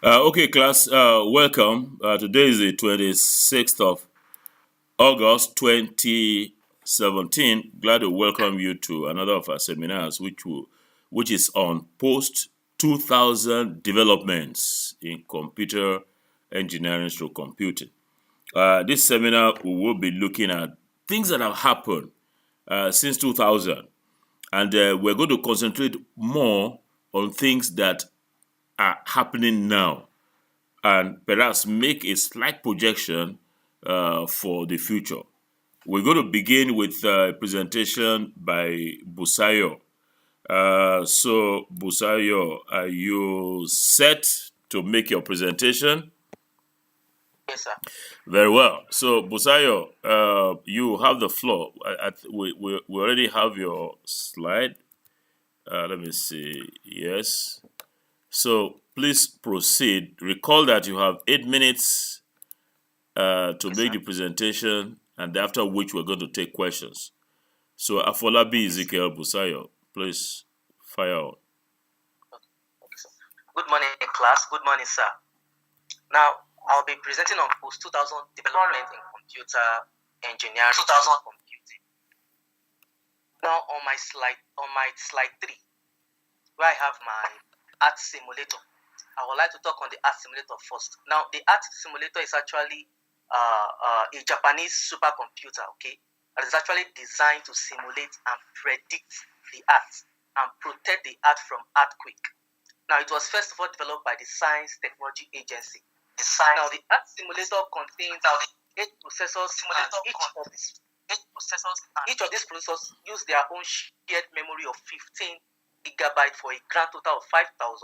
Okay, class, welcome. Today is the 26th of August 2017. Glad to welcome you to another of our seminars, which is on post-2000 developments in computer engineering through computing. This seminar, we will be looking at things that have happened since 2000, and we're going to concentrate more on things that are happening now and perhaps make a slight projection for the future. We're going to begin with a presentation by Busayo. So, Busayo, are you set to make your presentation? Yes, sir. Very well. So, Busayo, you have the floor. We already have your slide. Let me see. Yes. So, please proceed. Recall that you have 8 minutes to make the presentation, and after which we're going to take questions. So Afolabi Ezekiel Busayo, please fire out. Okay, sir. Good morning, class. Good morning, sir. Now, I'll be presenting on post-2000 development in computer engineering. 2000 computing. Now, on my slide 3, where I have my art simulator, I would like to talk on the art simulator first. Now, the art simulator is actually a Japanese supercomputer, okay? That is actually designed to simulate and predict the art and protect the art from earthquake. Now, it was first of all developed by the Science Technology Agency. Now, the art simulator contains 8 processors, each of these processors use their own shared memory of 15 gigabytes for a grand total of 5,120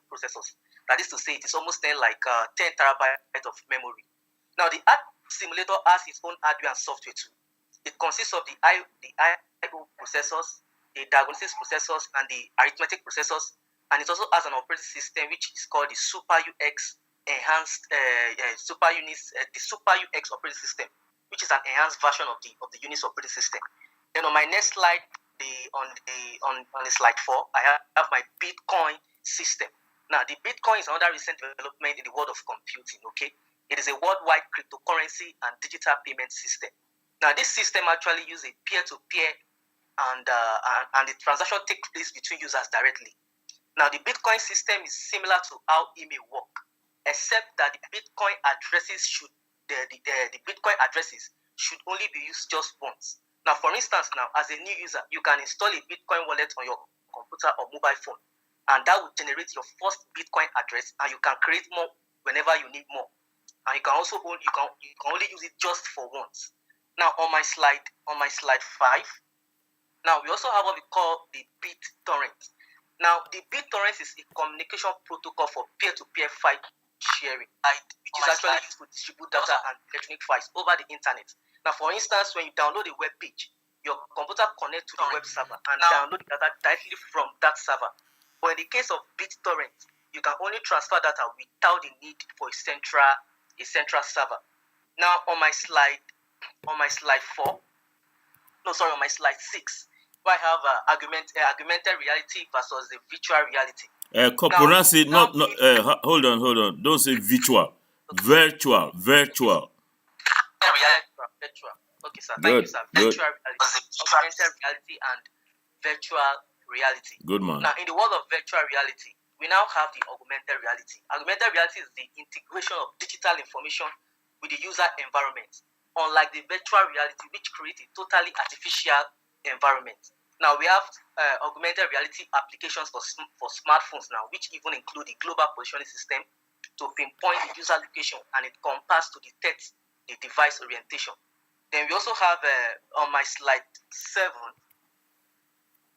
processors. That is to say, it is almost 10 terabytes of memory. Now, the art simulator has its own hardware and software too. It consists of the I/O processors, the diagnosis processors, and the arithmetic processors, and it also has an operating system which is called the Super UX enhanced the Super UX operating system, which is an enhanced version of the Unix operating system. Then on my next slide, on the slide 4, I have my Bitcoin system. Now, the Bitcoin is another recent development in the world of computing. Okay. It is a worldwide cryptocurrency and digital payment system. Now, this system actually uses a peer-to-peer, and the transaction takes place between users directly. Now, the Bitcoin system is similar to how email work, except that the Bitcoin addresses should only be used just once. Now, for instance, as a new user, you can install a Bitcoin wallet on your computer or mobile phone, and that will generate your first Bitcoin address, and you can create more whenever you need more. And you can also you can only use it just for once. Now, on my slide 5, now we also have what we call the BitTorrent. Now, the BitTorrent is a communication protocol for peer-to-peer file sharing, which is actually used to distribute data and electronic files over the internet. Now, for instance, when you download a web page, your computer connects to the web server and download the data directly from that server. But in the case of BitTorrent, you can only transfer data without the need for a central server. Now, on my slide 6, where I have augmented reality versus the virtual reality. Hold on. Don't say virtual. Okay. Virtual. Okay, sir. Thank you, sir. Virtual reality, augmented reality, and virtual reality. Good man. Now, in the world of virtual reality, we now have the augmented reality. Augmented reality is the integration of digital information with the user environment, unlike the virtual reality, which creates a totally artificial environment. Now, we have augmented reality applications for smartphones now, which even include the global positioning system to pinpoint the user location, and it compass to detect the device orientation. Then we also have, on my slide 7,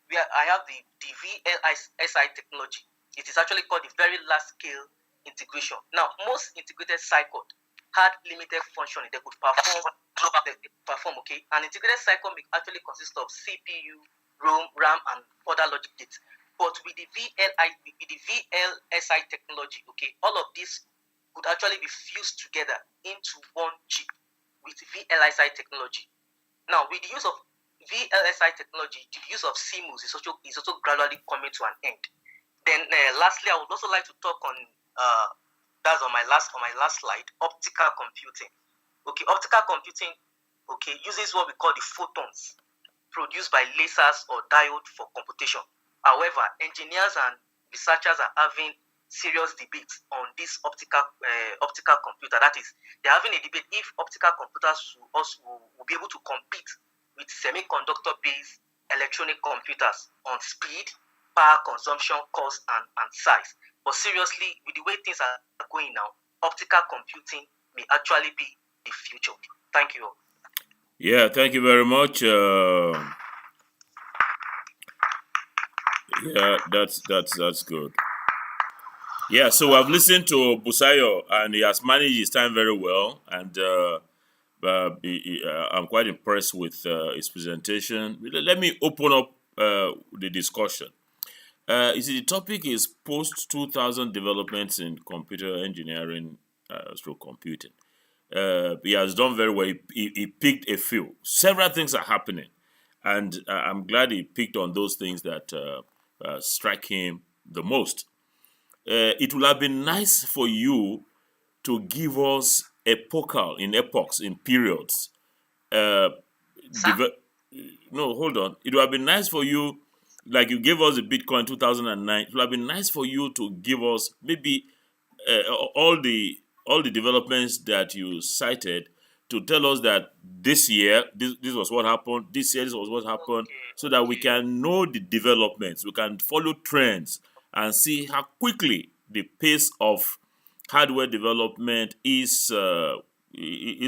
I have the VLSI technology. It is actually called the very large scale integration. Now, most integrated circuit had limited functioning. They could perform, okay? An integrated circuit may actually consist of CPU, RAM, and other logic gates. But with the VLSI technology, okay, all of this could actually be fused together into one chip with VLSI technology. Now, with the use of VLSI technology, the use of CMOS is also gradually coming to an end. Then, lastly, I would also like to talk on that's on my last slide, optical computing. Okay, optical computing, okay, uses what we call the photons produced by lasers or diode for computation. However, engineers and researchers are having serious debates on this optical computer. That is, they're having a debate if optical computers will be able to compete with semiconductor-based electronic computers on speed, power consumption, cost, and size. But seriously, with the way things are going now, optical computing may actually be the future. Thank you. Yeah, thank you very much. Yeah, that's good. Yeah, so I've listened to Busayo, and he has managed his time very well, and I'm quite impressed with his presentation. Let me open up the discussion. You see, the topic is post-2000 developments in computer engineering through computing. He has done very well. He picked a few. Several things are happening, and I'm glad he picked on those things that strike him the most. It would have been nice for you to give us epochs, in periods. No, hold on. It would have been nice for you, like you gave us the Bitcoin 2009. It would have been nice for you to give us maybe all the developments that you cited, to tell us that this year this was what happened, this year this was what happened, so that we can know the developments, we can follow trends and see how quickly the pace of hardware development is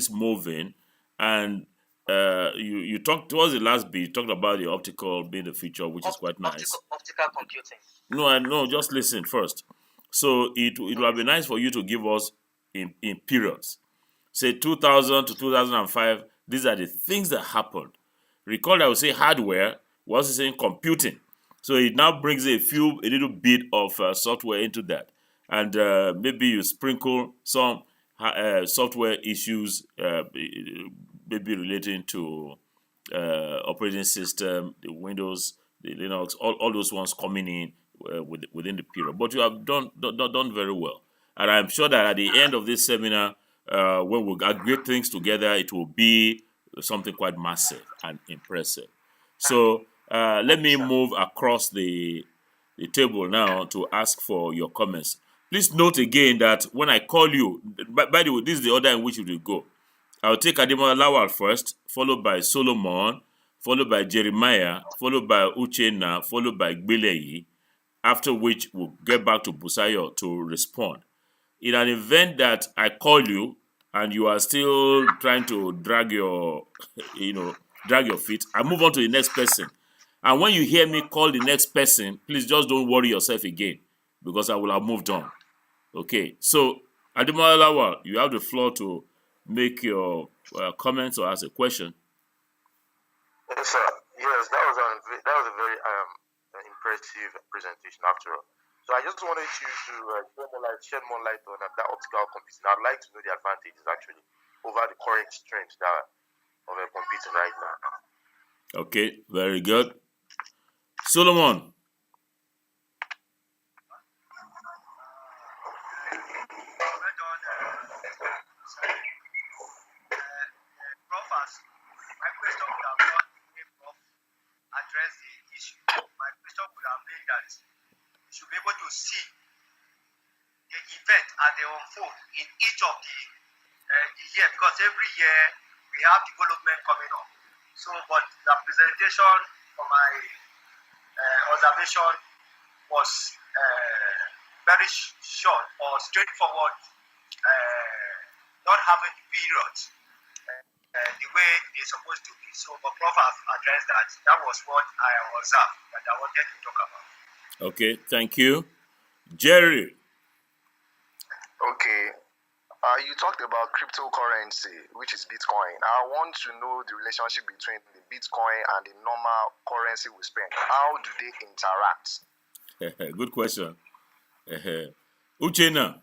moving. And you talked towards the last bit, you talked about the optical being the future, which is quite nice. Optical computing. No, just listen first. So it would have been nice for you to give us in periods. Say 2000 to 2005, these are the things that happened. Recall I would say hardware, was saying computing. So it now brings a little bit of software into that. And maybe you sprinkle some software issues, maybe relating to operating system, the Windows, the Linux, all those ones coming in within the period. But you have done very well. And I'm sure that at the end of this seminar, when we aggregate things together, it will be something quite massive and impressive. So let me move across the table now to ask for your comments. Please note again that when I call you, by the way, this is the order in which you will go. I'll take Ademola Lawal first, followed by Solomon, followed by Jeremiah, followed by Uchenna, followed by Gbeleyi, after which we'll get back to Busayo to respond. In an event that I call you and you are still trying to drag your feet, I move on to the next person. And when you hear me call the next person, please just don't worry yourself again, because I will have moved on. Okay, so Ademola Lawal, you have the floor to make your comments or ask a question. Yes, sir. Yes, that was a very impressive presentation after all. So I just wanted you to shed more light on that optical computing. I'd like to know the advantages actually over the current trend of computing right now. Okay, very good. Solomon. My question would have not been able to address the issue. My question would have been that we should be able to see the event as they unfold in each of the year, because every year we have development coming up. So, but the presentation for my observation was very short or straightforward, not having periods. The way they're supposed to be. So, but Prof have addressed that. That was what I observed that I wanted to talk about. Okay, thank you. Jerry. Okay. You talked about cryptocurrency, which is Bitcoin. I want to know the relationship between the Bitcoin and the normal currency we spend. How do they interact? Good question. Uchenna.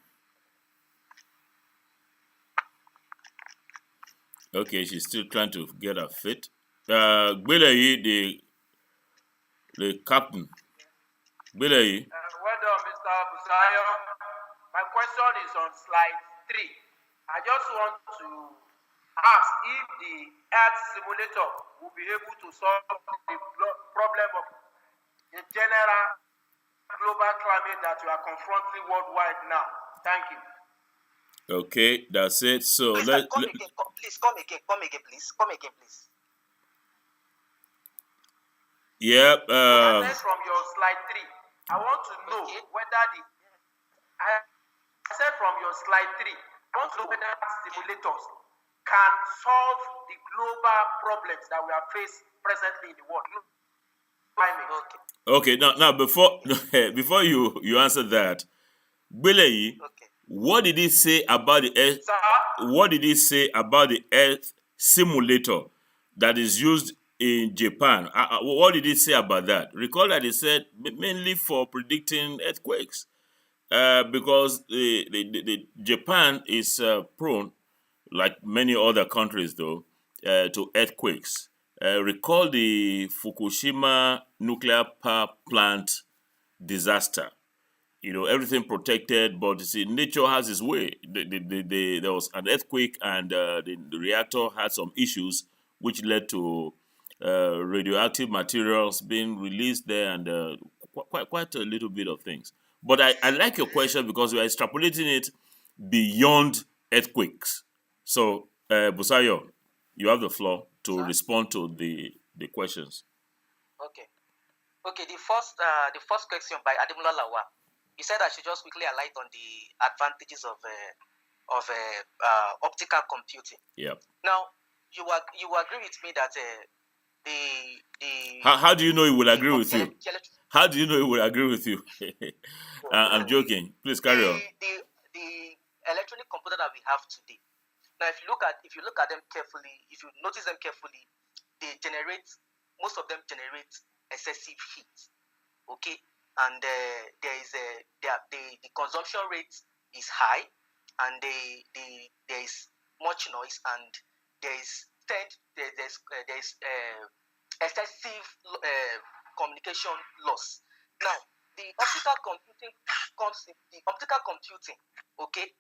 Okay, she's still trying to get her fit. Gbeleyi, the captain. Gbeleyi. Well done, Mr. Busayo. My question is is on slide 3. I just want to ask if the Earth simulator will be able to solve the problem of the general global climate that we are confronting worldwide now. Thank you. Okay, that's it. So Please, come again, please. Yeah. I said from your slide 3, I want to know whether I said from your slide 3, I want to know whether simulators can solve the global problems that we are faced presently in the world. Okay. Now before you answer that, Bileyi, what did he say about the Earth? What did he say about the Earth simulator that is used in Japan? What did he say about that? Recall that he said mainly for predicting earthquakes, because the Japan is prone, like many other countries, though, to earthquakes. Recall the Fukushima nuclear power plant disaster. Everything protected, but you see, nature has its way. There was an earthquake, and the reactor had some issues, which led to radioactive materials being released there, and quite a little bit of things. But I like your question because we are extrapolating it beyond earthquakes. So, Busayo, you have the floor to respond to the questions. Okay. The first question by Ademola Lawa. He said I should just quickly highlight on the advantages of optical computing. Yeah. Now, you agree with me that How do you know he will agree with you? How do you know he will agree with you? I'm joking. Please carry on. The electronic computer that we have today. Now, if you look at them carefully, if you notice them carefully, most of them generate excessive heat. Okay. And the consumption rate is high, and there is much noise, and there's excessive communication loss. Now, the optical computing okay.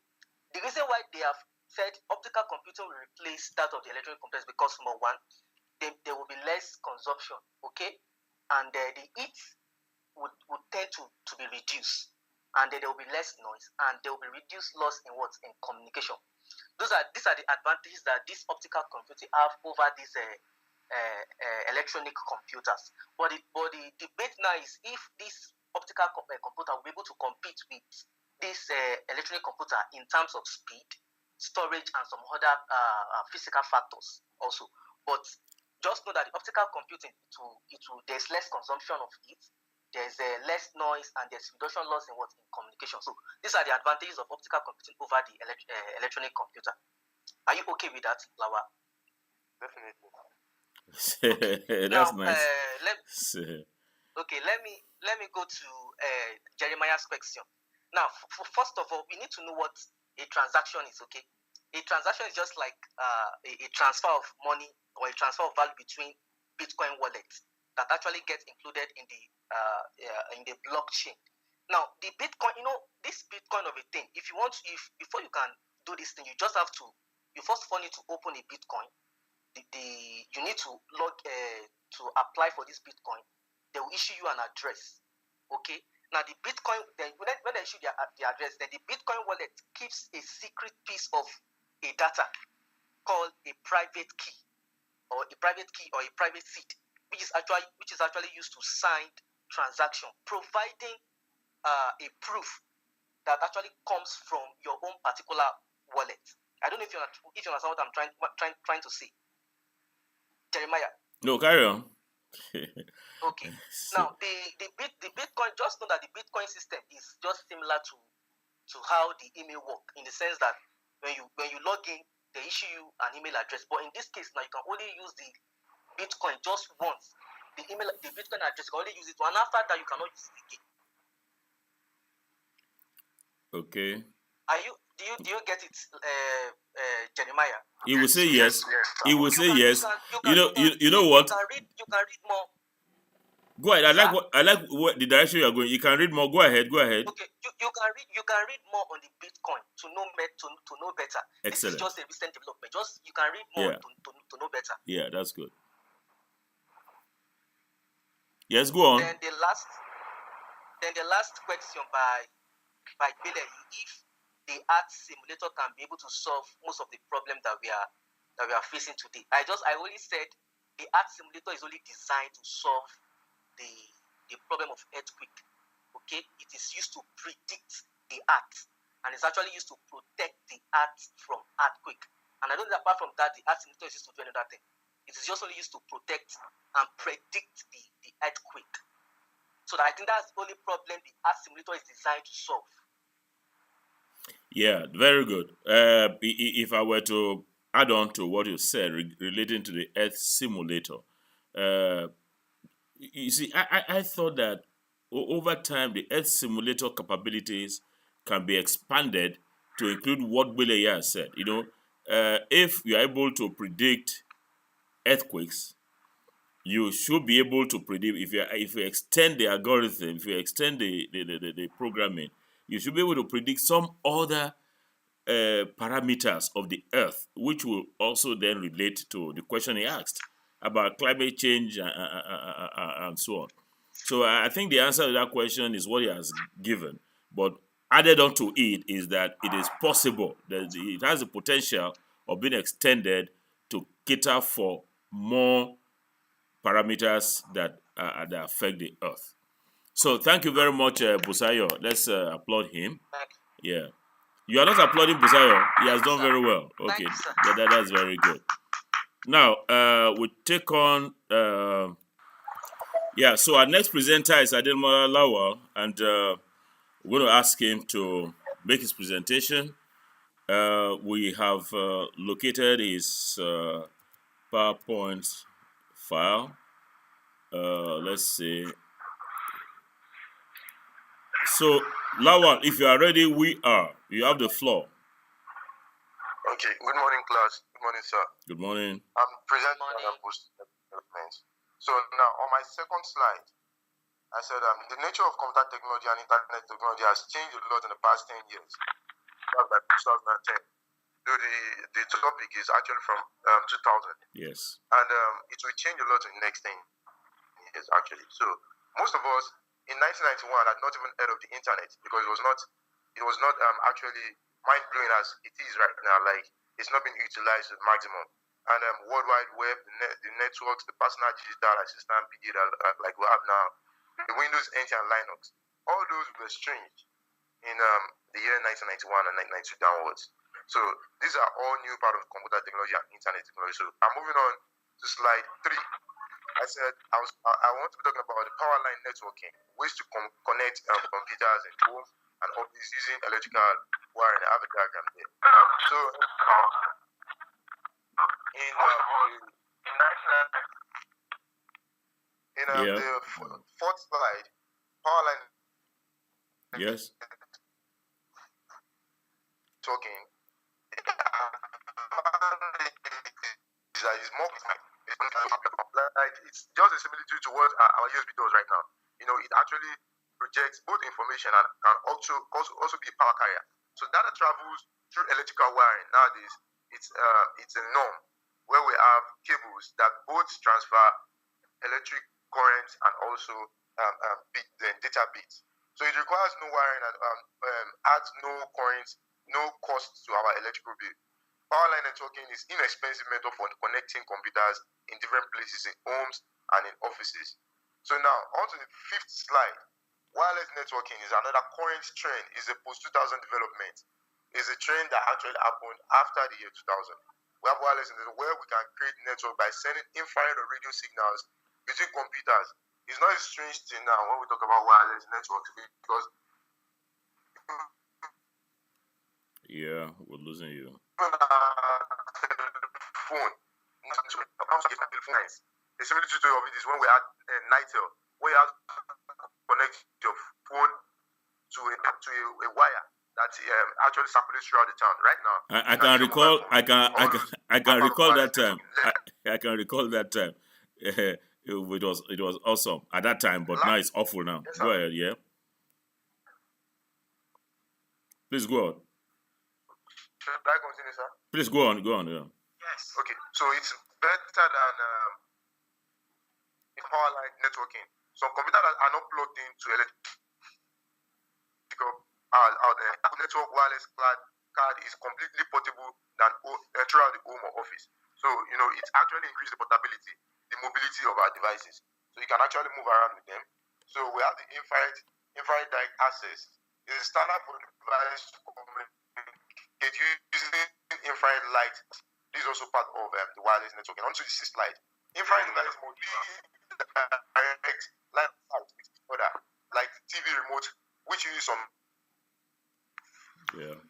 The reason why they have said optical computing will replace that of the electronic computers because number one, there will be less consumption, okay, and the heat would tend to be reduced, and then there will be less noise, and there will be reduced loss in communication. These are the advantages that this optical computing have over these electronic computers. But the debate now is if this optical computer will be able to compete with this electronic computer in terms of speed, storage, and some other physical factors also. But just know that the optical computing, there's less consumption of heat, there's less noise, and there's reduction loss in communication. So these are the advantages of optical computing over the electronic computer. Are you okay with that, Lawa? Definitely. That's nice. Let me go to Jeremiah's question. Now, first of all, we need to know what a transaction is. Okay, a transaction is just like a transfer of money or a transfer of value between Bitcoin wallets that actually gets included in the blockchain. Now, the Bitcoin, this Bitcoin of a thing, before you can do this thing, you just have to, you first of all need to open a Bitcoin. You need to log to apply for this Bitcoin. They will issue you an address. Okay. Now the Bitcoin, then when they issue the address, then the Bitcoin wallet keeps a secret piece of a data called a private key or a private seed, which is actually used to sign transaction, providing a proof that actually comes from your own particular wallet. I don't know if you understand what I'm trying to say, Jeremiah. No, carry on. Okay. Now the Bitcoin, just know that the Bitcoin system is just similar to how the email work, in the sense that when you log in, they issue you an email address. But in this case now, you can only use the Bitcoin just once. The Bitcoin address, you can only use it once. After that, you cannot use it again. Okay. Do you get it, Jeremiah? He will say yes. He will say yes. You know what? You can read more. Go ahead. I like what the direction you are going. You can read more. Go ahead. Okay. You can read more on the Bitcoin to know better. Excellent. This is just a recent development. You can read more to know better. Yeah, that's good. Yes, go on. Then the last question by Bele, if the art simulator can be able to solve most of the problems that we are facing today. I only said the art simulator is only designed to solve the problem of earthquake. Okay, it is used to predict the art, and it's actually used to protect the art from earthquake. And I don't think apart from that, the art simulator is used to do another thing. It is just only used to protect and predict the earthquake. So I think that's the only problem the art simulator is designed to solve. Yeah, very good. If I were to add on to what you said relating to the Earth simulator, you see, I thought that over time the Earth simulator capabilities can be expanded to include what Beleya said. If you are able to predict earthquakes, you should be able to predict if you extend the algorithm, if you extend the programming, you should be able to predict some other parameters of the Earth, which will also then relate to the question he asked about climate change and so on. So I think the answer to that question is what he has given, but added on to it is that it is possible that it has the potential of being extended to cater for more parameters that affect the Earth. So thank you very much, Busayo. Let's applaud him. Yeah. You are not applauding Busayo. He has done very well. Okay, that's very good. Now, we take on... so our next presenter is Ademola Lawal, and we're going to ask him to make his presentation. We have located his PowerPoint file. Let's see. So, Lawal, if you are ready, we are. You have the floor. Okay. Good morning, class. Good morning, sir. Good morning. I'm presenting on post-development. So now, on my second slide, I said the nature of computer technology and internet technology has changed a lot in the past 10 years. That's by 2010. Though the topic is actually from 2000. Yes. And it will change a lot in the next 10 years, actually. So most of us in 1991 had not even heard of the internet because it was not actually mind-blowing as it is right now. Like, it's not being utilized to the maximum. And World Wide Web, the networks, the personal digital assistant, PDA, like we have now, the Windows NT and Linux, all those were strange in the year 1991 and 1992 downwards. So these are all new part of computer technology and internet technology. So I'm moving on to slide 3. I said I want to be talking about the power line networking, ways to connect computers and homes and offices using electrical wiring. I have a diagram there. So the fourth slide, power line. Yes. Talking. Is more. Like, it's just a similitude to what our USB does right now. It actually projects both information and can also be a power carrier. So data travels through electrical wiring. Nowadays, it's a norm where we have cables that both transfer electric current and also data bits. So it requires no wiring and adds no current, no cost to our electrical bill. Power line networking is inexpensive method for connecting computers in different places in homes and in offices. So now, on to the 5th slide. Wireless networking is another current trend. It's a post-2000 development. It's a trend that actually happened after the year 2000. We have wireless network where we can create network by sending infrared or radio signals between computers. It's not a strange thing now when we talk about wireless networks because... Yeah, we're losing you. Phone. The similitude of it is when we had Nitel, where you have to connect your phone to a wire that actually circulates throughout the town. Right now, I can recall that time. I can recall that time. It was awesome at that time, but now it's awful now. Yes, go ahead, yeah. Please go on. Should I continue, sir? Please go on. Yeah. Yes. Okay, so it's better than power line networking. Some computers are not plugged into electrical out there. Network wireless card is completely portable than throughout the home or office. So it actually increases the portability, the mobility of our devices. So you can actually move around with them. So we have the infrared direct access. It's a standard for the device to communicate using infrared light. This is also part of the wireless networking. On to the sixth slide. Infrared device mode direct line of sight with each other, like the TV remote, which uses some. Yeah.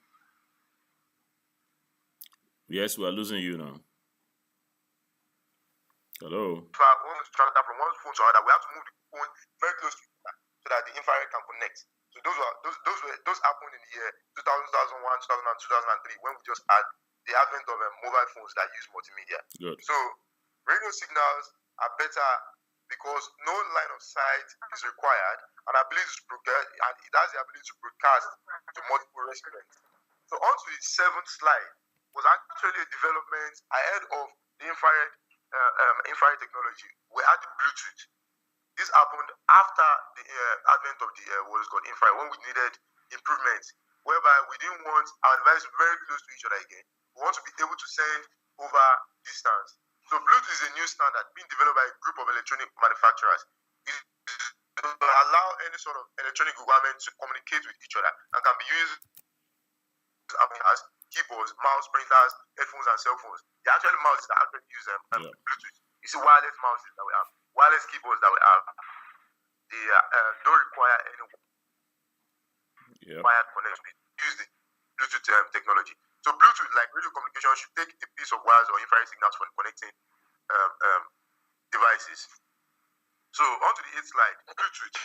Yes, we are losing you now. Hello. If I want to transfer from one phone to another, we have to move the phone very close to each other so that the infrared can connect. So those happened in the year 2001, 2003 when we just had the advent of mobile phones that use multimedia. Good. So radio signals are better because no line of sight is required, and it has the ability to broadcast to multiple recipients. So on to the seventh slide was actually a development ahead of the infrared technology. We had the Bluetooth. This happened after the advent of the what is called infrared, when we needed improvements, whereby we didn't want our devices very close to each other again. We want to be able to send over distance. So Bluetooth is a new standard being developed by a group of electronic manufacturers. It allow any sort of electronic equipment to communicate with each other and can be used as keyboards, mouse, printers, headphones, and cell phones. The actual mouses that actually use Bluetooth. You see wireless mouses that we have, wireless keyboards that we have. They don't require any wired connection. Use the Bluetooth technology. So Bluetooth, like radio communication, should take a piece of wires or infrared signals for connecting devices. So onto the eighth slide, Bluetooth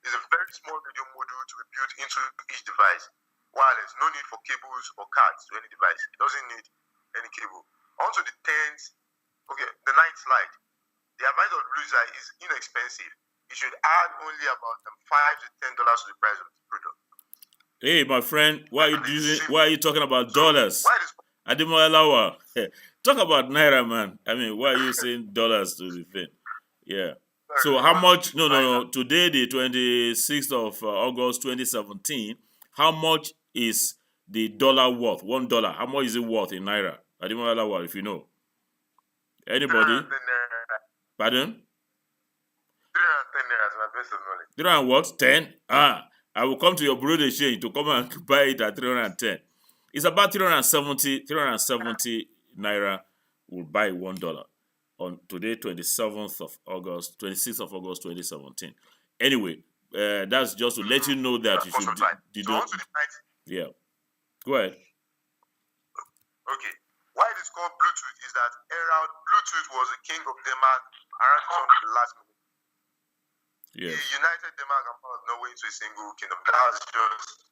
is a very small radio module to be built into each device. Wireless, no need for cables or cards to any device. It doesn't need any cable. Onto the the ninth slide. The advantage of Bluetooth is inexpensive. It should add only about $5 to $10 to the price of the product. Hey, my friend, why are you talking about dollars? Why Talk about naira, man. I mean, why are you saying dollars to the thing? Yeah. So how much? No. Today, the 26th of August, 2017. How much is the dollar worth? $1. How much is it worth in naira? Adimola, if you know. Anybody? Pardon? 310 naira is my best of knowledge. 300 what? 10? I will come to your bureau de change to come and buy it at 310. It's about 370 naira will buy $1 on today, 26th of August, 2017. Anyway, that's just to let you know that you should. Yeah. Go ahead. Okay. Why it is called Bluetooth is that Bluetooth was the king of Denmark around the last minute. Yes. He united Denmark and part of Norway into a single kingdom. That's just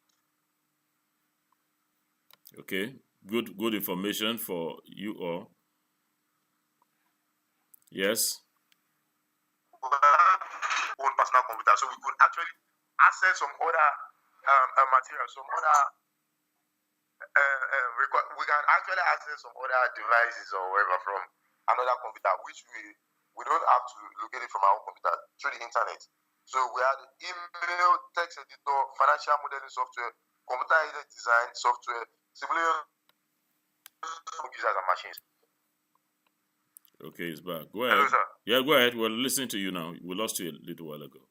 okay. Good information for you all. Yes. Own personal computer, so we could actually access some other materials, some other. We can actually access some other devices or whatever from another computer, which we don't have to locate it from our own computer through the internet. So we have email, text editor, financial modeling software, computer-aided design software, simulation users and machines. Okay, it's back. Go ahead. Hello, sir. Yeah, go ahead. We're listening to you now. We lost you a little while ago.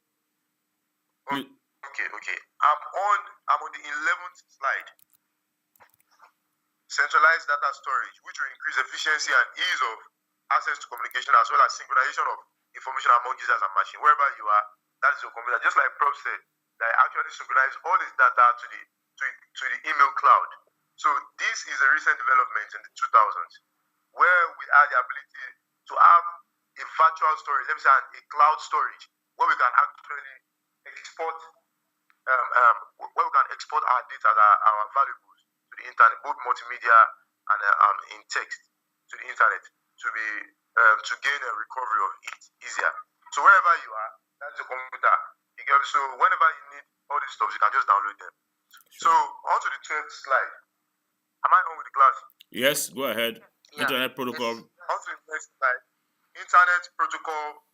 Okay. I'm on the 11th slide. Centralized data storage, which will increase efficiency and ease of access to communication as well as synchronization of information among users and machine. Wherever you are, that is your computer. Just like Prof said, that actually synchronize all this data to the email cloud. So this is a recent development in the 2000s, where we had the ability to have a virtual storage, let me say a cloud storage, where we can actually export our data, our valuables to the internet, both multimedia and in text to the internet, to gain a recovery of it easier. So wherever you are, that's your computer. So whenever you need all these stuff, you can just download them. So on to the 12th slide. Am I on with the class? Yes, go ahead. Yeah. Internet protocol. On to the next slide. Internet Protocol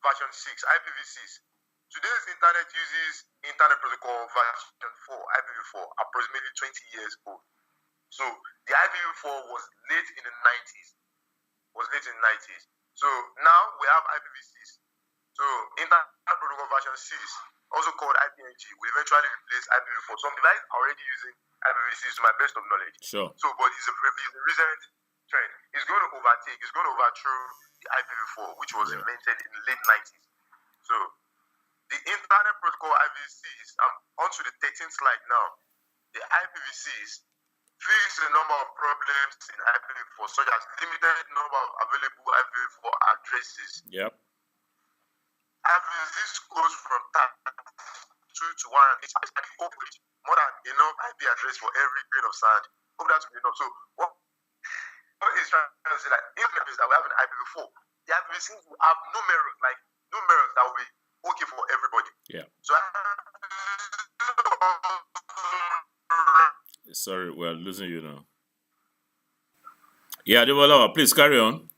version 6, IPv6. Today's internet uses Internet Protocol version 4, IPv4, approximately 20 years old. So the IPv4 was late in the 90s. So now we have IPv6. So Internet Protocol version 6, also called IPNG, will eventually replace IPv4. Some devices are already using IPv6 to my best of knowledge. Sure. So, but it's a recent trend. It's going to overthrow the IPv4, which was invented in the late 90s. So, the Internet Protocol IPv6, I'm onto the 13th slide now. The IPv6 fix a number of problems in IPv4, such as limited number of available IPv4 addresses. Yep. IPv6 goes from 2 to 1, it's coverage, more than enough IP address for every grain of sand. Hope that will be enough. So, what is trying to say, like, if is that we have an IPv4, the IPv6 will have numerous that will be okay for everybody. Yeah. So, Sorry, we're losing you now. Yeah, Adewala, please carry on.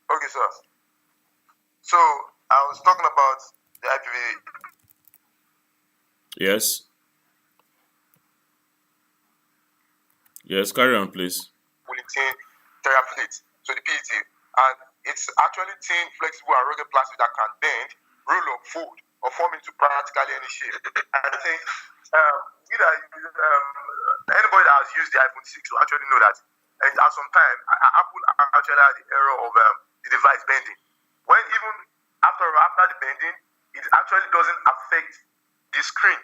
okay, sir. So, I was talking about the IPv. Yes. Yes, carry on, please. Polythene teraflate, so the PET, and it's actually thin, flexible, and rugged plastic that can bend, roll up, fold, or form into practically any shape. I think anybody that has used the iPhone 6 will actually know that. And at some time, Apple actually had the error of the device bending. When even after the bending, it actually doesn't affect the screen.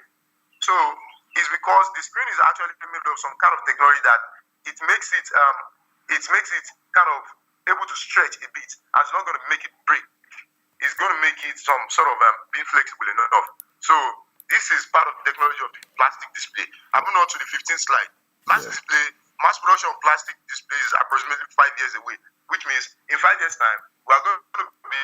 So it's because the screen is actually made of some kind of technology that it makes it kind of able to stretch a bit, and it's not going to make it break. It's going to make it some sort of being flexible enough. So this is part of the technology of the plastic display. I'm moving on to the 15th slide. Plastic display, mass production of plastic displays is approximately 5 years away, which means in 5 years' time, we are going to be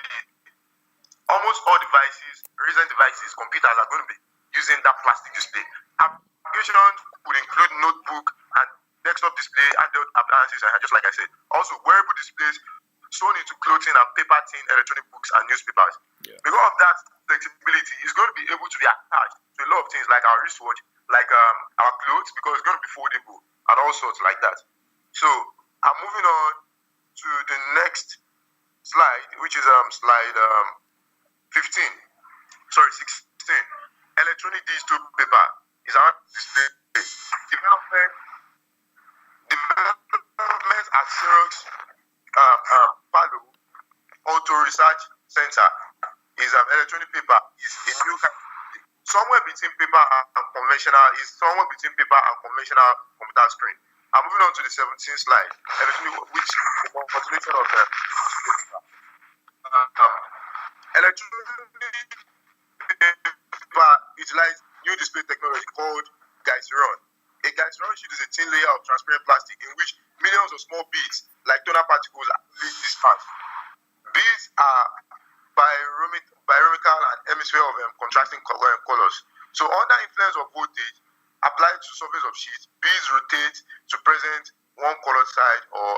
almost all devices, recent devices, computers are going to be using that plastic display. Applications would include notebook and desktop display, adult appliances, and just like I said, also wearable displays sewn into clothing and paper, tin, electronic books, and newspapers. Yeah. Because of that flexibility, it's going to be able to be attached to a lot of things like our wristwatch, like our clothes, because it's going to be foldable and all sorts like that. So I'm moving on to the next slide, which is slide 16. Electronic digital paper is our display. Development at Xerox Palo Auto Research Center is electronic paper is a new kind of, somewhere between paper and conventional computer screen. I'm moving on to the 17th slide, which is the continuation of the paper. Electronic paper utilizes new display technology called Glycerin. A glycerin sheet is a thin layer of transparent plastic in which millions of small beads, like toner particles, are dispersed. Beads are biromical and hemisphere of contrasting colors. So under influence of voltage applied to surface of sheet, beads rotate to present one colored side or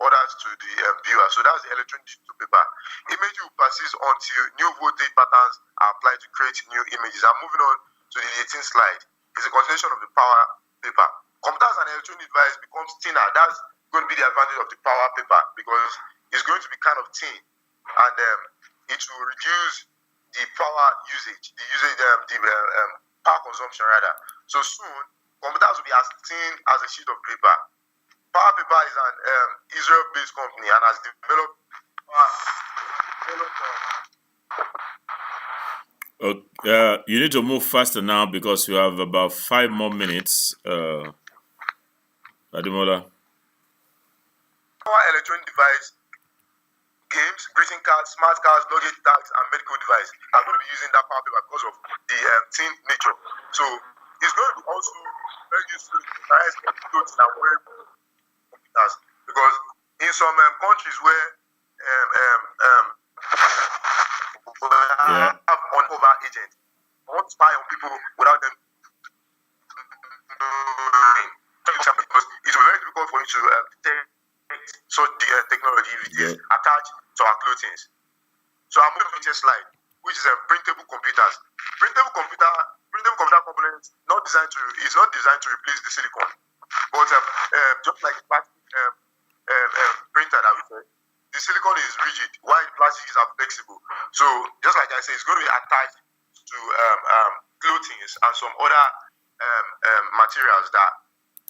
others to the viewer. So that's the electronic digital paper. Image will persist until new voltage patterns are applied to create new images. I'm moving on to the 18th slide. It's a continuation of the power paper. Computers and electronic device becomes thinner. That's going to be the advantage of the power paper because it's going to be kind of thin, and it will reduce the power usage, the power consumption rather. So soon, computers will be as thin as a sheet of paper. Power paper is an Israel-based company and has developed. You need to move faster now because you have about 5 more minutes, Ademola. Power electronic device, games, greeting cards, smart cards, luggage tags, and medical device are going to be using that power paper because of the thin nature. So it's going to be also very useful to price clothes and wearable computers because in some countries where have undercover agents, I want to spy on people without them clothing. So I'm moving to the next slide, which is printable computers. Printable computer components is not designed to replace the silicon, but just like plastic printer that we said, the silicon is rigid, while plastic is flexible. So just like I said, it's going to be attached to clothing and some other materials that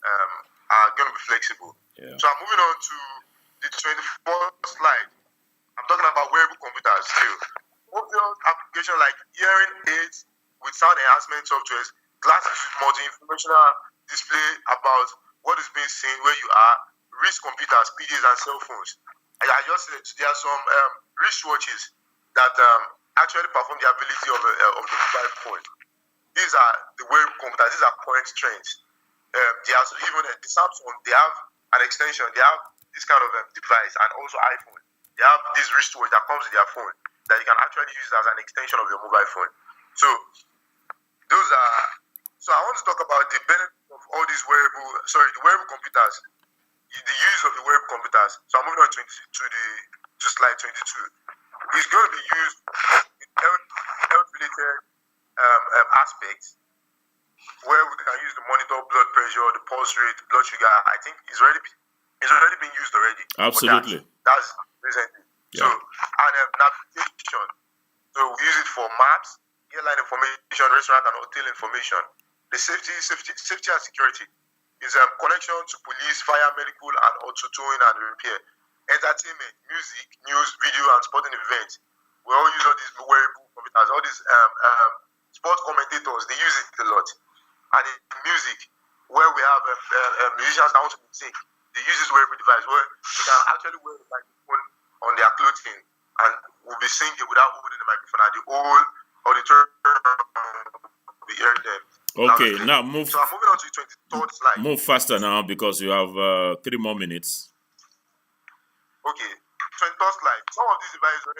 are going to be flexible. Yeah. So I'm moving on to the 24th slide. I'm talking about wearable computers still. Obvious application like hearing aids with sound enhancement softwares, glasses with multi-informational display about what is being seen where you are, wrist computers, PDAs, and cell phones. I just said there are some wristwatches that actually perform the ability of the mobile phone. These are the wearable computers. These are current trends. They are even the Samsung. They have an extension. They have this kind of device, and also iPhone. They have this wristwatch that comes with their phone that you can actually use as an extension of your mobile phone. So those are. So I want to talk about the benefit of all these the wearable computers, the use of the wearable computers. So I'm moving on to slide 22. It's going to be used in health-related aspects, where we can use the monitor blood pressure, the pulse rate, blood sugar. I think it's already been used already. Absolutely. That's recently. Yeah. So and navigation. So we use it for maps, airline information, restaurant and hotel information. The safety and security is connection to police, fire, medical, and auto towing and repair. Entertainment, music, news, video, and sporting events. We all use all these wearable computers. All these sport commentators, they use it a lot. And in music, where we have musicians that want to sing, they use this wearable device where they can actually wear the microphone on their clothing and will be singing without holding the microphone, and the whole auditorium will be hearing them. Okay, now move. So I'm moving on to the 23rd slide. Move faster now because you have 3 more minutes. Okay, 23rd slide. Some of these devices are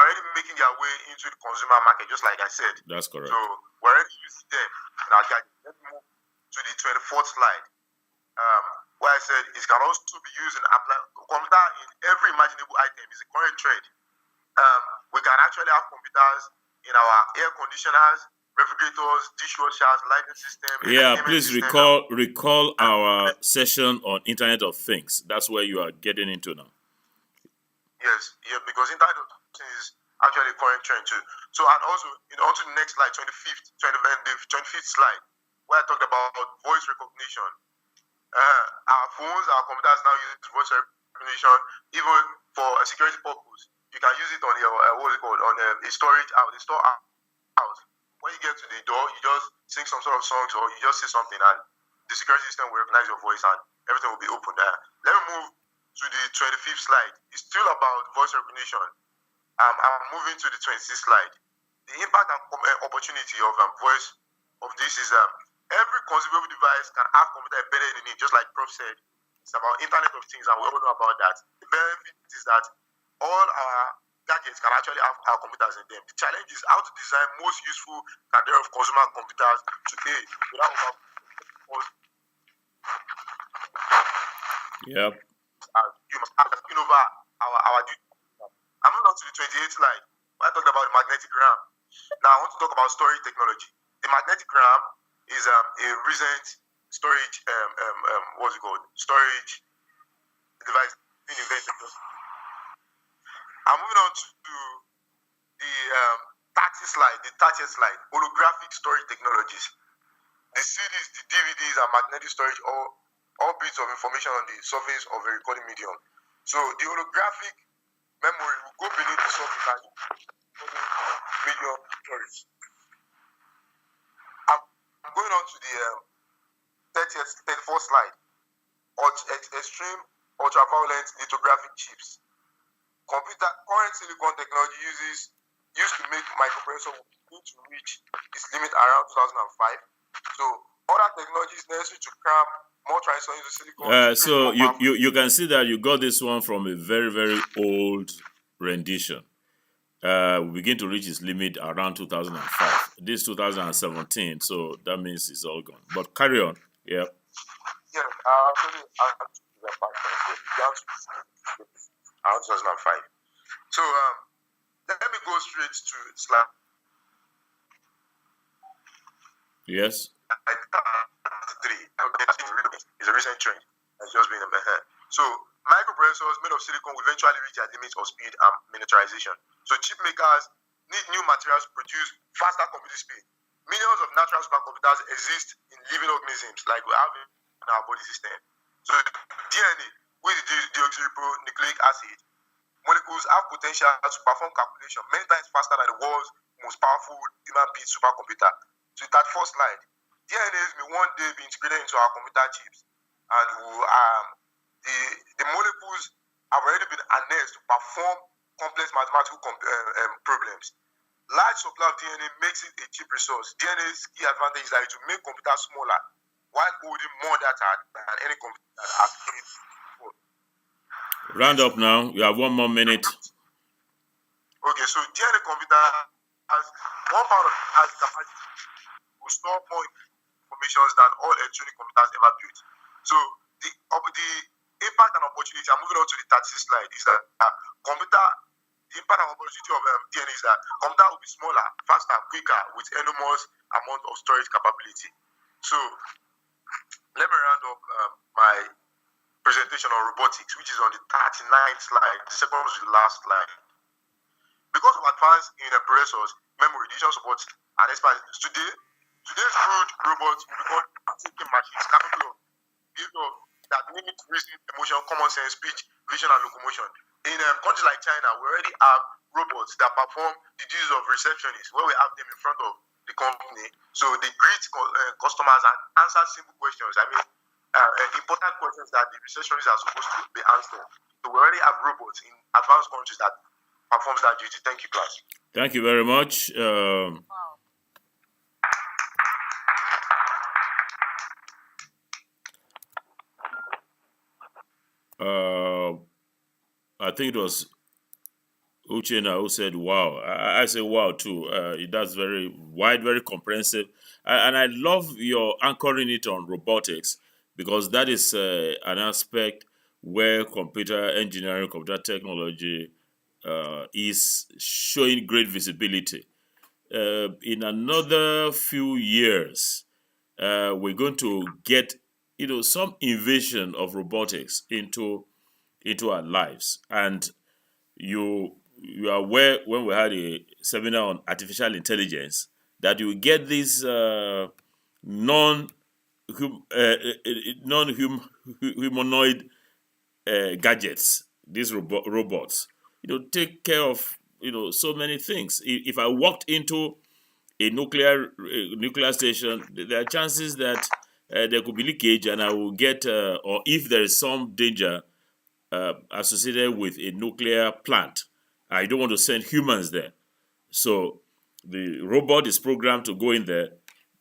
already making their way into the consumer market, just like I said. That's correct. So we're already using them in our gadgets. Let's move to the 24th slide. Where I said it can also be used in computer in every imaginable item. It's a current trend. We can actually have computers in our air conditioners, refrigerators, dishwashers, lighting system. Yeah, please recall our session on Internet of Things. That's where you are getting into now. Yes, because Internet of Things is actually a current trend too. So and also onto the next slide, 25th slide, where I talked about voice recognition. Our phones, our computers now use voice recognition even for a security purpose. You can use it on your on a storage out, a store house. When you get to the door, you just sing some sort of songs or you just say something, and the security system will recognize your voice and everything will be open there. Let me move to the 25th slide. It's still about voice recognition. I'm moving to the 26th slide. The impact and opportunity of voice of this is every conceivable device can have computer embedded in it, just like Prof said. It's about Internet of Things, and we all know about that. The benefit is that all our gadgets can actually have our computers in them. The challenge is how to design most useful cadre of consumer computers today without Yep. You must have taken over our duty. I'm moving on to the 28th slide. Where I talked about the magnetic RAM. Now I want to talk about storage technology. The magnetic RAM is a recent storage storage device being invented. I'm moving on to the 30th slide, holographic storage technologies. The CDs, the DVDs, and magnetic storage, all bits of information on the surface of a recording medium. So the holographic memory will go beneath the surface and medium storage. I'm going on to the 34th slide. Extreme ultraviolet lithographic chips. Current silicon technology used to make microprocessor need to reach its limit around 2005. So other technologies necessary to cram more transistors into silicon. So you can see that you got this one from a very, very old rendition. We begin to reach its limit around 2005. This is 2017, so that means it's all gone. But carry on. Yeah. Yeah, actually, around 2005. So let me go straight to slide. Yes. 3. It's a recent trend. It's just been So microprocessors made of silicon will eventually reach their limits of speed and miniaturization. So chip makers need new materials to produce faster computing speed. Millions of natural supercomputers exist in living organisms like we have in our body system. So DNA, with the deoxyribonucleic acid, molecules have potential to perform calculation many times faster than the world's most powerful human being supercomputer. So that first slide, DNAs may one day be integrated into our computer chips, and the molecules have already been harnessed to perform complex mathematical problems. Large supply of DNA makes it a cheap resource. DNA's key advantage is that it will make computers smaller while holding more data than any computer that has been before. Round up now. You have 1 more minute. Okay, so DNA computer has one part of it has capacity to store more information than all electronic computers ever built. So the impact and opportunity, I'm moving on to the 36th slide, is that the impact and opportunity of DNA is that computer will be smaller, faster, quicker, with enormous amount of storage capability. So let me round up my presentation on robotics, which is on the 39th slide. The second was the last slide. Because of advance in processors, memory, decision support, and expertise, today's crude robots will become thinking machines capable of behavior that limit reasoning, emotion, common sense, speech, vision, and locomotion. In countries like China, we already have robots that perform the duties of receptionists, where we have them in front of the company. So they greet customers and answer simple questions. I mean, important questions that the receptionists are supposed to be answered. So we already have robots in advanced countries that performs that duty. Thank you, class. Thank you very much. I think it was Uchenna who said wow. I say wow too. That's very wide, very comprehensive. And I love your anchoring it on robotics, because that is an aspect where computer engineering, computer technology is showing great visibility. In another few years, we're going to get some invasion of robotics into our lives. And you are aware, when we had a seminar on artificial intelligence, that you get these non-humanoid gadgets, these robots, take care of so many things. If I walked into a nuclear station, there are chances that there could be leakage, and I will get, or if there is some danger associated with a nuclear plant, I don't want to send humans there. So the robot is programmed to go in there,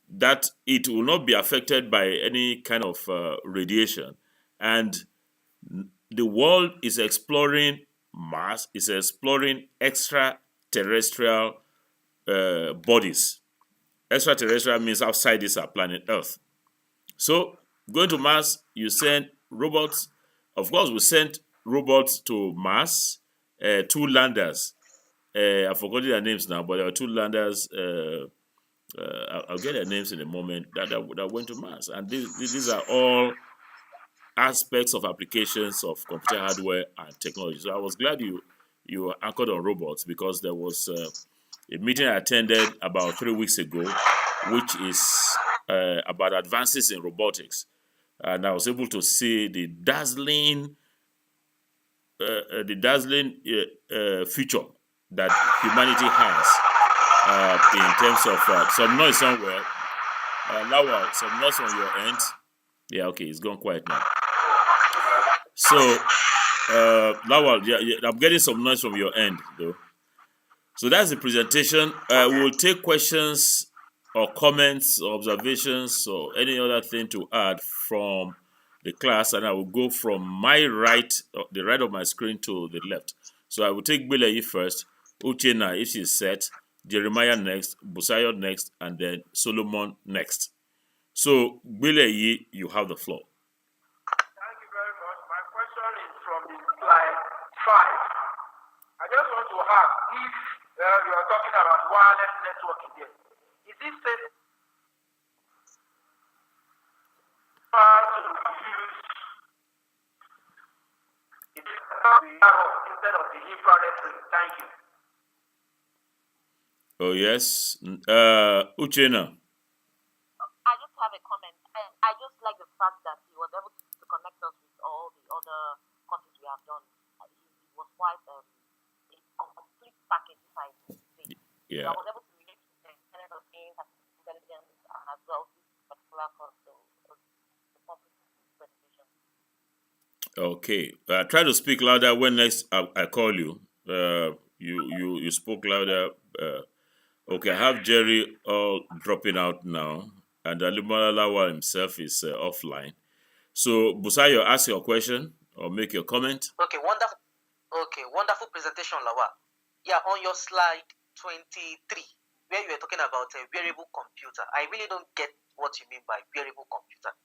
that it will not be affected by any kind of radiation. And the world is exploring Mars, is exploring extraterrestrial bodies. Extraterrestrial means outside this our planet Earth. So going to Mars, you send robots. Of course, we sent robots to Mars, 2 landers. I've forgotten their names now, but there were 2 landers. I'll get their names in a moment, that went to Mars. And these are all aspects of applications of computer hardware and technology. So I was glad you anchored on robots, because there was a meeting I attended about 3 weeks ago, which is about advances in robotics. And I was able to see the dazzling future that humanity has in terms of some noise somewhere. Lawal, some noise on your end. Yeah, okay, it's gone quiet now. So, Lawal, yeah, I'm getting some noise from your end, though. So that's the presentation. We'll take questions or comments, or observations, or any other thing to add from the class, and I will go from my right, the right of my screen, to the left. So I will take Bileyi first, Uchenna if she's set, Jeremiah next, Busayo next, and then Solomon next. So Bileyi, you have the floor. Thank you very much. My question is from the slide 5. I just want to you are talking about wireless networking there. Is it safe to use instead of the infrared ray? Thank you. Oh, yes. Uchena. I just have a comment. I just like the fact that he was able to connect us with all the other countries we have done. It was quite a complete package, if I say. Yeah. So I was able to relate to the Internet of Things, intelligence, as well this particular course. So the complete presentation. Okay. Try to speak louder when next I call you. You spoke louder. Okay, I have Jerry all dropping out now, and Alimola Lawal himself is offline. So, Busayo, ask your question or make your comment. Okay, wonderful. Okay, wonderful presentation, Lawa. Yeah, on your slide 23, where you were talking about a wearable computer, I really don't get what you mean by wearable computer.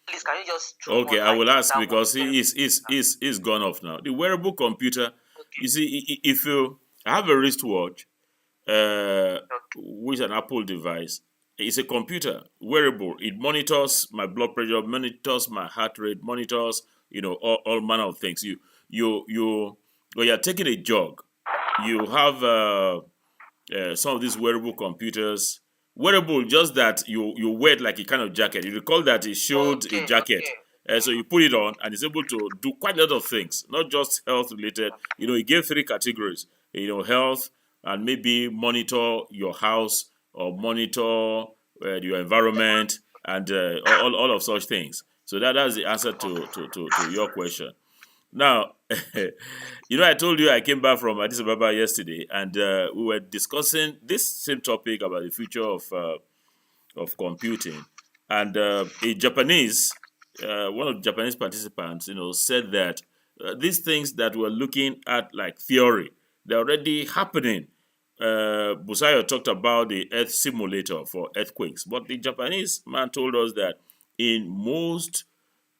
Please, can you just Okay, I will ask because he's gone off now. The wearable computer, you see, if you have a wristwatch, with an Apple device, it's a computer, wearable. It monitors my blood pressure, monitors my heart rate, monitors, all manner of things. When you're taking a jog, you have some of these wearable computers. Wearable, just that you wear it like a kind of jacket. You recall that it showed a jacket. So you put it on and it's able to do quite a lot of things, not just health related. It gave 3 categories, health, and maybe monitor your house or monitor your environment and all of such things. So that's the answer to your question. Now, I told you I came back from Addis Ababa yesterday, and we were discussing this same topic about the future of computing. And a Japanese, one of the Japanese participants, said that these things that we're looking at like theory, they're already happening. Busayo talked about the Earth simulator for earthquakes, but the Japanese man told us that in most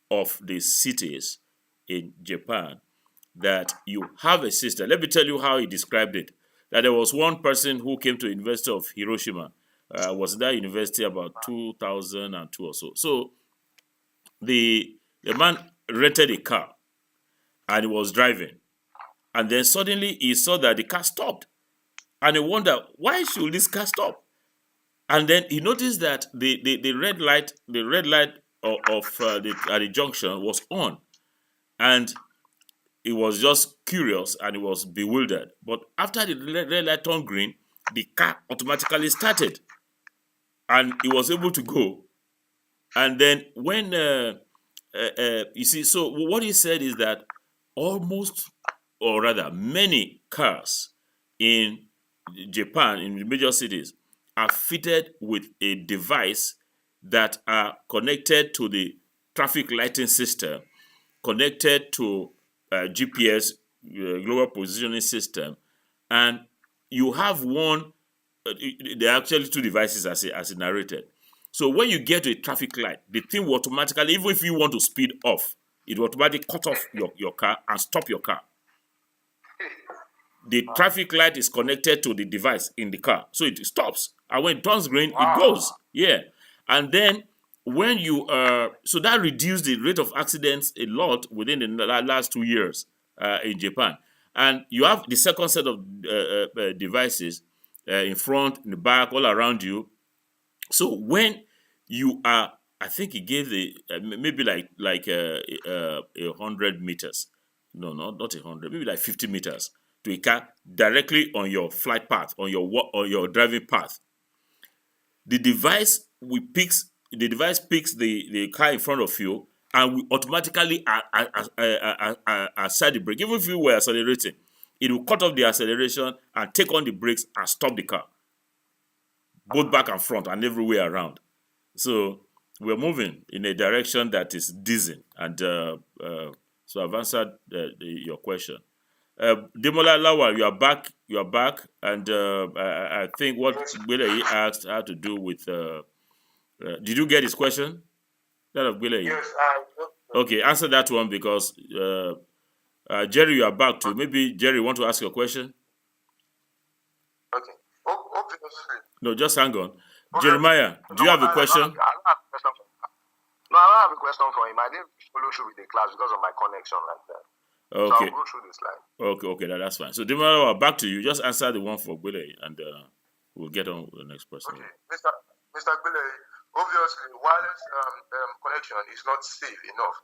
of the cities in Japan, that you have a system. Let me tell you how he described it. That there was one person who came to the University of Hiroshima, was that university about 2002 or so. So the man rented a car and he was driving, and then suddenly he saw that the car stopped. And he wondered, why should this car stop? And then he noticed that the red light at the junction was on. And he was just curious and he was bewildered. But after the red light turned green, the car automatically started. And he was able to go. And then when, you see, so what he said is that almost, or rather many cars in Japan, in the major cities, are fitted with a device that are connected to the traffic lighting system, connected to GPS, global positioning system, and you have one. There are actually 2 devices, as it narrated. So when you get to a traffic light, the thing will automatically, even if you want to speed off, it will automatically cut off your car and stop your car. The traffic light is connected to the device in the car, so it stops. And when it turns green, it goes. Yeah. And then when you so that reduced the rate of accidents a lot within the last 2 years in Japan. And you have the second set of devices in front, in the back, all around you. So when you are, I think he gave the maybe like 100 meters. No, not 100, maybe like 50 meters to a car directly on your flight path, on your driving path. The device picks the car in front of you and will automatically accelerate the brake. Even if you were accelerating, it will cut off the acceleration and take on the brakes and stop the car, both back and front and everywhere around. So we're moving in a direction that is dizzying. And so I've answered your question. Demola Lawal, you are back, and I think what he asked had to do with. Did you get his question? That of Gwele? Yes, Okay, answer that one because Jerry, you are back too. Maybe Jerry, want to ask your question? Okay. obviously. No, just hang on. Okay. Jeremiah, do you have a question? I don't have a question. No, I don't have a question for him. I didn't follow through with the class because of my connection like that. So Okay. I'll go through the slide. Okay, that's fine. So, Jeremiah, back to you. Just answer the one for Gwele, and we'll get on with the next person. Okay, Mr. Gbele, obviously wireless connection is not safe enough.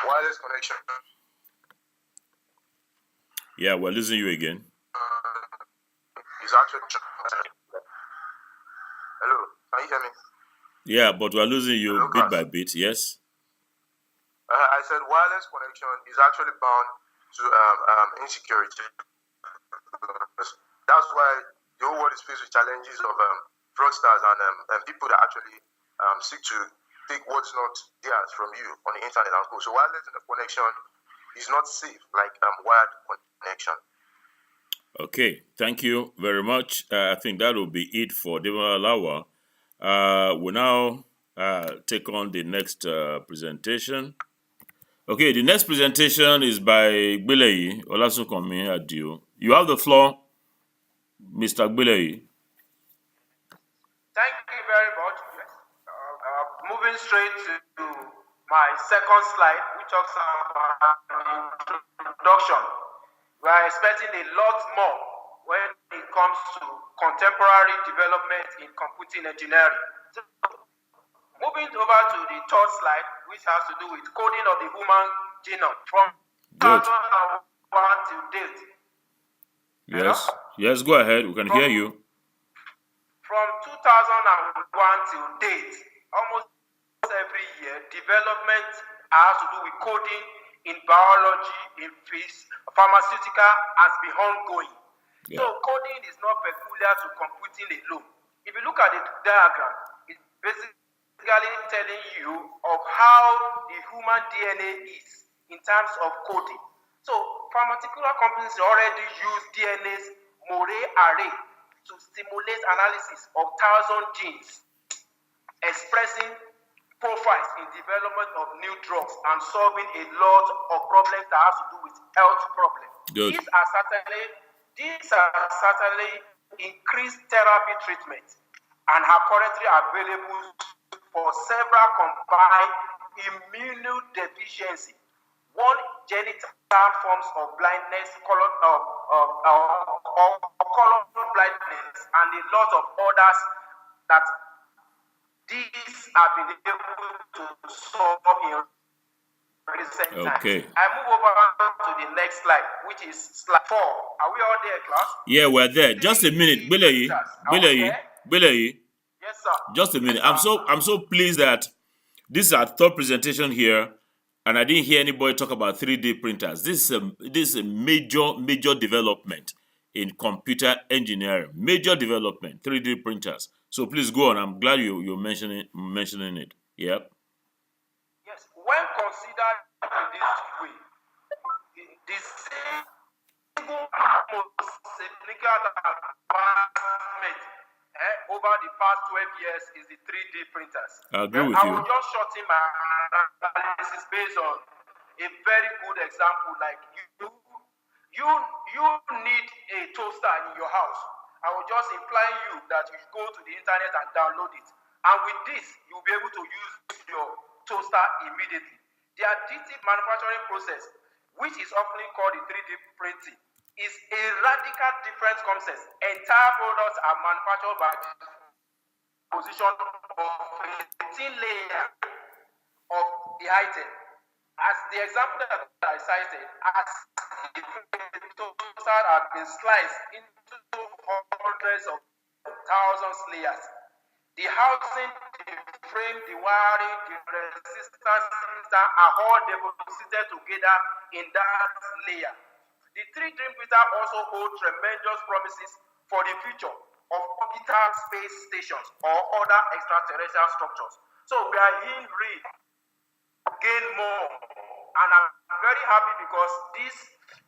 Wireless connection. Yeah, we're losing you again. Is actually. Hello, can you hear me? Yeah, but we're losing you Hello, bit class. by bit. Yes. I said wireless connection is actually bound to insecurity. That's why the whole world is faced with challenges of fraudsters and people that actually seek to take what's not theirs from you on the internet and so. So wireless connection is not safe like wired connection. Okay, thank you very much. I think that will be it for Demola Lawa. We'll now take on the next presentation. Okay, the next presentation is by Gbeleyi Olasunkanmi Adio. You have the floor, Mr. Gbeleyi. Thank you very much. Moving straight to my second slide, which talks about introduction. We are expecting a lot more when it comes to contemporary development in computing engineering. So, moving over to the third slide, which has to do with coding of the human genome from 2001 till date. Yes. Hello? Yes, go ahead. We can hear you. From 2001 till date, almost every year, development has to do with coding in biology, in physics, pharmaceutical has been ongoing. Yeah. So coding is not peculiar to computing alone. If you look at the diagram, it's basically telling you of how the human DNA is in terms of coding. So pharmaceutical companies already use DNA's Moray array to stimulate analysis of 1,000 genes, expressing profiles in development of new drugs and solving a lot of problems that have to do with health problems. Good. These are certainly increased therapy treatment and are currently available for several combined immunodeficiency, one genital forms of blindness, color blindness, and a lot of others that these have been able to solve in recent times. I move over to the next slide, which is slide 4. Are we all there, class? Yeah, we're there. Just a minute, Gbeleyi. Yes, sir. Just a minute. I'm so pleased that this is our third presentation here, and I didn't hear anybody talk about 3D printers. This is a major development in computer engineering. Major development, 3D printers. So please go on. I'm glad you're mentioning it. Yep. Yes. When considered in this way, the single most significant advancement over the past 12 years is the 3D printers. I agree with you. I will just shorten my analysis based on a very good example. Like you need a toaster in your house. I will just imply you that you go to the internet and download it. And with this, you'll be able to use your toaster immediately. The additive manufacturing process, which is often called the 3D printing, is a radical different concept. Entire products are manufactured by position of a thin layer of the item. As the example that I cited, as the toaster has been sliced into hundreds of thousands of layers. The housing, the frame, the wiring, the resistance system are all deposited together in that layer. The 3D printer also holds tremendous promises for the future of orbital space stations or other extraterrestrial structures. So we are in read, gain more, and I'm very happy because this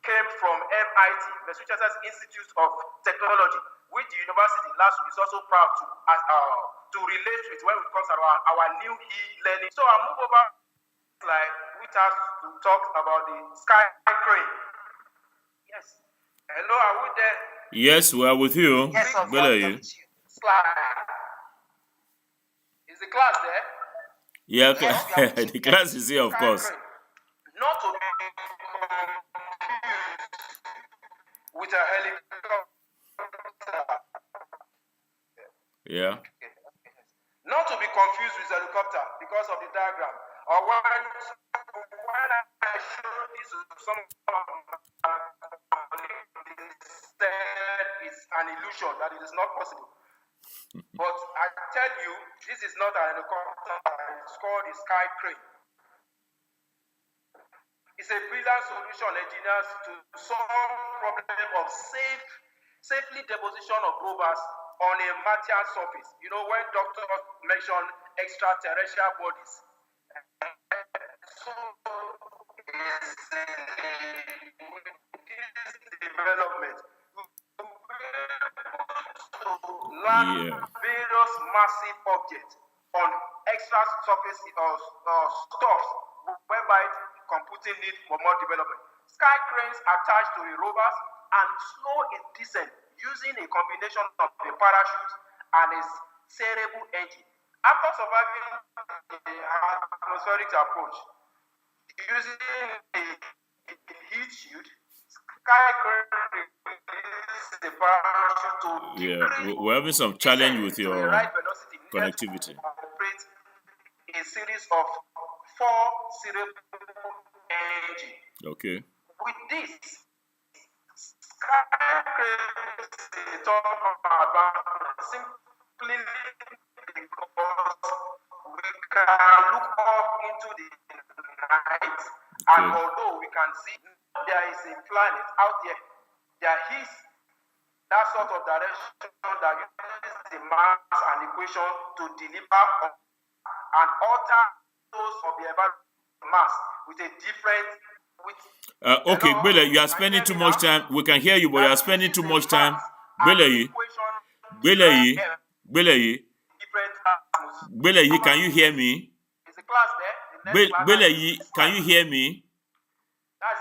came from MIT, Massachusetts Institute of Technology, which the University LASU is also proud to relate with when it comes to our new e-learning. So I'll move over to slide, which has to talk about the sky crane. Yes. Hello, are we there? Yes, we are with you. Yes, sir. Where are you? Slide. Is the class there? Yeah, Yes, we are with you. the class is here, of course. Not to be confused with a helicopter. Yeah. Not to be confused with helicopter because of the diagram. Or when I show this to some said it's an illusion, that it is not possible. But I tell you, this is not an helicopter, it's called a sky crane. It's a brilliant solution engineers to solve problem of safely deposition of rovers on a Martian surface. You know, when doctors mention extraterrestrial bodies. So development to land various massive objects on extra surface or stuffs whereby computing need for more development. Sky cranes attached to the rovers and slow its descent using a combination of a parachute and a steerable engine. After surviving the atmospheric approach, using a heat shield, sky crane releases the parachute to decrease we're having some challenge with to your the right velocity connectivity. to operate a series of 4 steerable engines. Okay. With this, sky crane talk about simply because we can look up into the night, and although we can see there is a planet out there, there is that sort of direction that uses the mass and equation to deliver and alter those of the environment mass with a different. Okay, Bele, you are spending too much time. We can hear you, but you are spending too much time. Bele, can you hear me? Is the class there? Bele, can you hear me? That's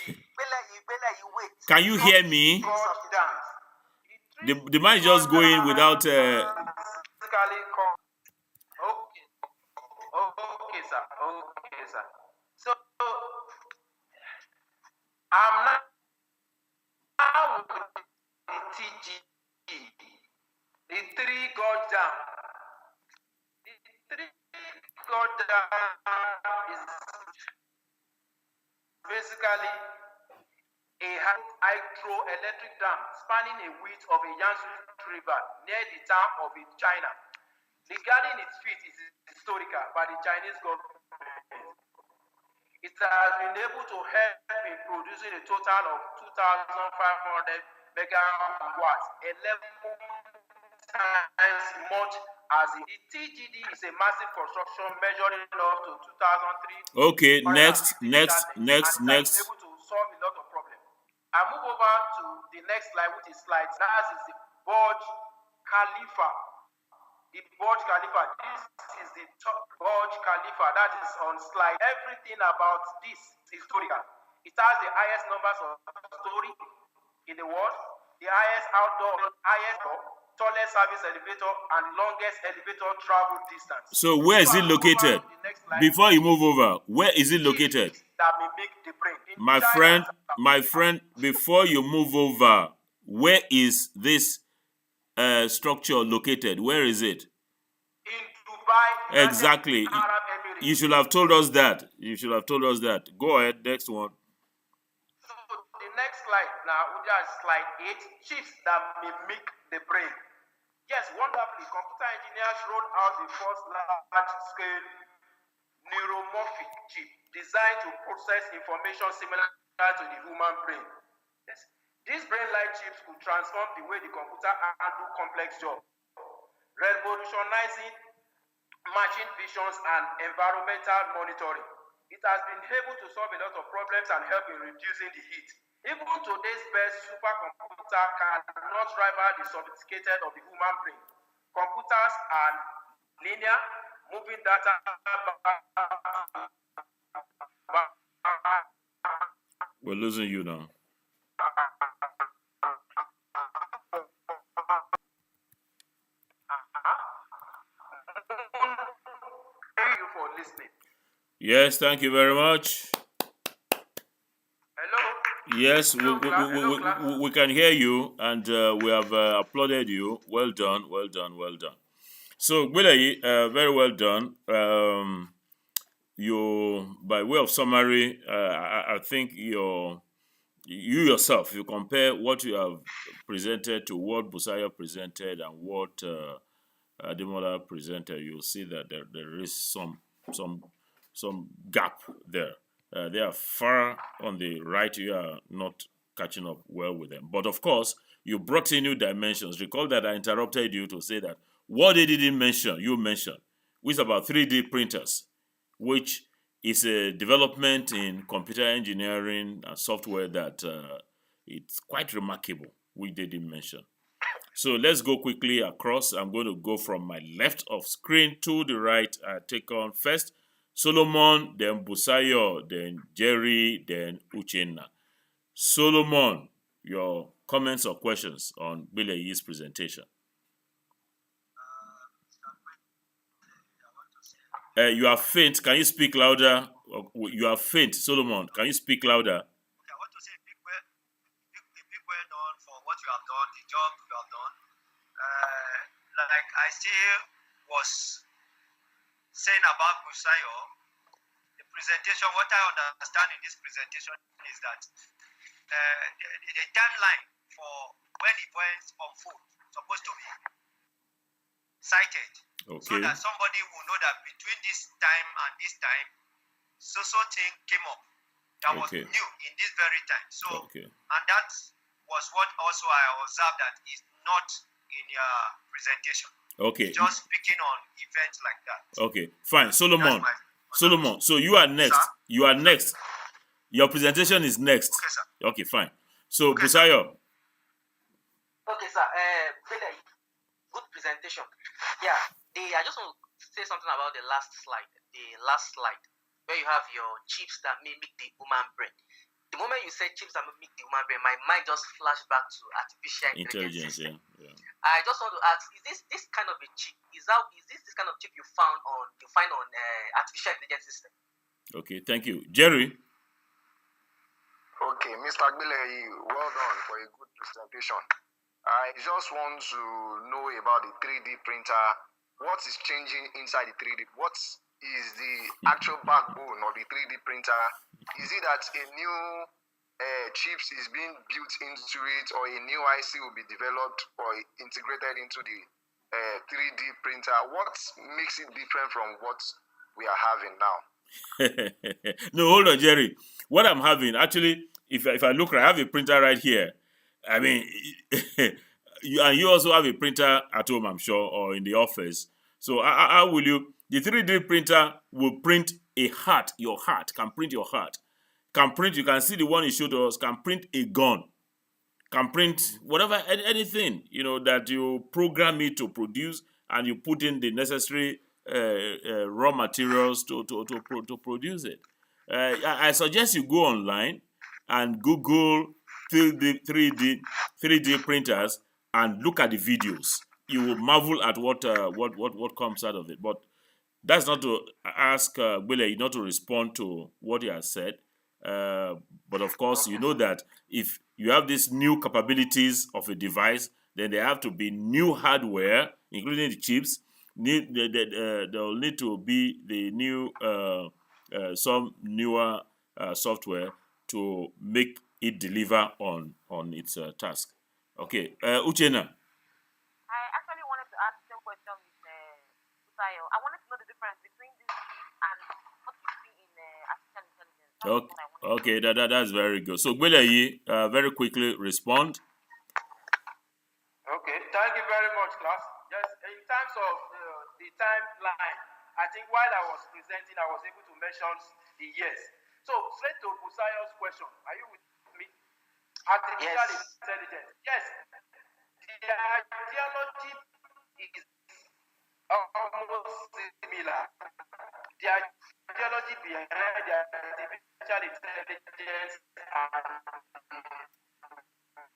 it. Bele, wait. Can you hear me? The man is just going without. Okay, sir. So I'm now with the TG, the 3 God jam. The 3 God jam is basically a hydroelectric dam spanning a width of a Yangtze River near the town of China. Regarding its feat is historical by the Chinese government. It has been able to help in producing a total of 2,500 megawatts, 11 times much as the TGD is a massive construction measuring up to 2,003. Okay, next. And it's able to solve a lot of problems. I move over to the next slide, which is slide. That is the Burj Khalifa. The Burj Khalifa. This is the Burj Khalifa that is on slide. Everything about this is historical. It has the highest numbers of story in the world, the highest tallest service elevator, and longest elevator travel distance. So where is it located? Before you move over, where is it located? That mimic the brain. My friend, before you move over, where is this structure located? Where is it? In Dubai. Exactly. Arab Emirates. You should have told us that. Go ahead, next one. So the next slide now, we have slide 8, chips that mimic the brain. Yes, wonderfully, computer engineers rolled out the first large-scale neuromorphic chip designed to process information similar to the human brain. Yes. These brain-like chips could transform the way the computer handles complex jobs, revolutionizing machine visions and environmental monitoring. It has been able to solve a lot of problems and help in reducing the heat. Even today's best supercomputer cannot rival the sophisticated of the human brain. Computers are linear, moving data. We're losing you now. listening. Yes, thank you very much. Hello? Yes, Hello, class. we can hear you, and we have applauded you. Well done, well done, well done. So, Gwelayi, very well done. You, by way of summary, I think you yourself, you compare what you have presented to what Busayo presented and what Ademola presented, you'll see that there is some gap there. They are far on the right. You are not catching up well with them. But of course, you brought in new dimensions. Recall that I interrupted you to say that what they didn't mention, you mentioned, which is about 3D printers, which is a development in computer engineering and software that it's quite remarkable, which they didn't mention. So let's go quickly across. I'm going to go from my left of screen to the right. I take on first Solomon, then Busayo, then Jerry, then Uchenna. Solomon, your comments or questions on Bileyi's presentation? You are faint. Can you speak louder? You are faint, Solomon. Can you speak louder? Okay, I want to say a big well done for what you have done, the job you have done. Like I still was saying about Busayo, the presentation, what I understand in this presentation is that the timeline for when events unfold supposed to be cited. Okay. So that somebody will know that between this time and this time, so thing came up that was new in this very time. So, and that was what also I observed that is not in your presentation. Okay. Just speaking on events like that. Okay, fine. Solomon, so you are next. Sir? You are next. Your presentation is next. Okay, sir. Okay, fine. So, Okay, Busayo. Okay, sir. Good presentation. Yeah, I just want to say something about the last slide. The last slide, where you have your chips that mimic the human brain. The moment you said chips that mimic the human brain, my mind just flashed back to artificial intelligence system. Yeah. I just want to ask: is this kind of a chip? Is this kind of chip you find on artificial intelligence system? Okay, thank you, Jerry. Okay, Mr. Agbeleyi, well done for a good presentation. I just want to know about the 3D printer. What is changing inside the 3D? What is the actual backbone of the 3D printer? Is it that a new chips is being built into it, or a new IC will be developed or integrated into the 3D printer? What makes it different from what we are having now? No, hold on, Jerry. What I'm having, actually, if I look, I have a printer right here. I mean, you also have a printer at home, I'm sure, or in the office. So how will you? The 3D printer will print a heart. Your heart can print your heart. Can print. You can see the one you showed us. Can print a gun. Can print whatever, anything that you program it to produce, and you put in the necessary raw materials to produce it. I suggest you go online and Google 3D printers and look at the videos. You will marvel at what comes out of it. But that's not to ask Gwelayi not to respond to what he has said. But of course, you know that if you have these new capabilities of a device, then there have to be new hardware, including the chips. There will need to be the new some newer software to make it deliver on its task. Okay, Uchenna. I actually wanted to ask the same question with Busayo. I wanted to know the difference between this chip and what you see in artificial intelligence. That's what I wanted to know. That's very good. So, Gwelayi, very quickly respond. Okay, thank you very much, class. Yes, in terms of the timeline, I think while I was presenting, I was able to mention the years. So, straight to Busayo's question, are you with me? Artificial intelligence. Yes, the ideology is almost similar. The ideology behind the artificial intelligence and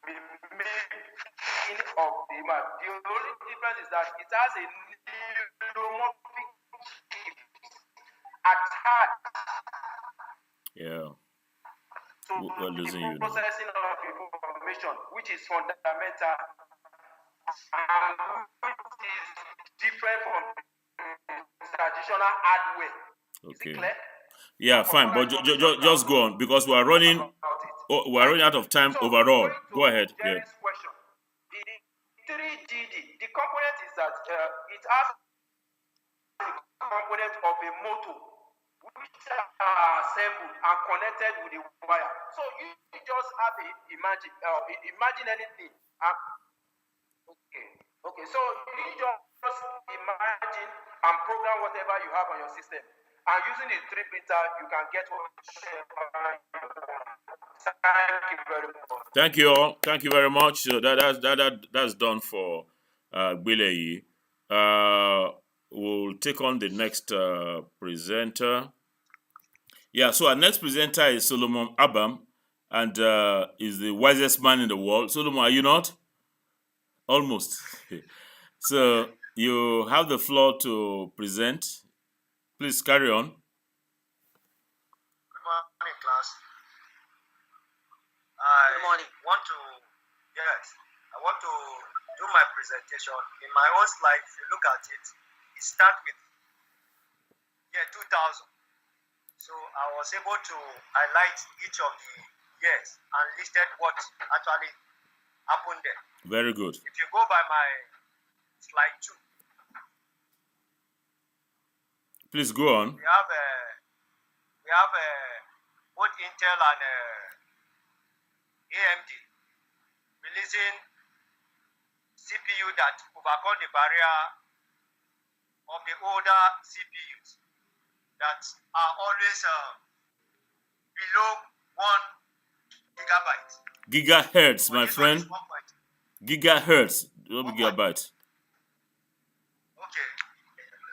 the making of the map. The only difference is that it has a neuromorphic chip attached Yeah. to We're losing the you now. processing of information, which is fundamental and which is different from traditional hardware. Is it Okay. clear? Yeah, For fine. further But information, just go on because we are running. about it. Oh, we are running out of time So, overall. going to Go ahead. Yeah. Jerry's question, the 3GD, the component is that it has a component of a motor which are assembled and connected with the wire. So you just have to imagine anything. Okay. So you just imagine and program whatever you have on your system. And using the 3 printer, you can get whatever you want. Thank you very much. Thank you all. Thank you very much. So that's done for Bileyi. We'll take on the next presenter. Yeah, so our next presenter is Solomon Abam, and is the wisest man in the world. Solomon, are you not? Almost. So you have the floor to present. Please carry on. Good morning, class. Good morning. I want to do my presentation. In my own slide, if you look at it, it starts with year 2000. So I was able to highlight each of the years and listed what actually happened there. Very good. If you go by my slide 2, Please go on. we have both Intel and AMD releasing CPU that overcome the barrier of the older CPUs that are always below 1 gigabyte. Gigahertz, my This one friend. is 1. Gigahertz, not One gigabyte. Okay,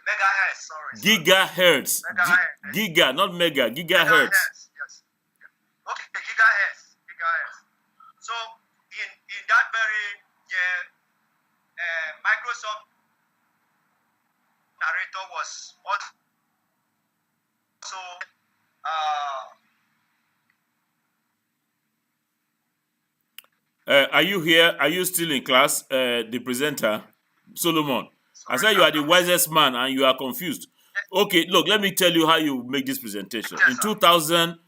megahertz. Sorry. Gigahertz. Megahertz. Giga, not mega. Gigahertz. Yes. Okay, gigahertz. So in that very year, Microsoft narrator was also Are you here? Are you still in class? The presenter, Solomon. I sorry, said you are the wisest man and you are confused. Okay, look, let me tell you how you make this presentation. Yes, In sir. 2000,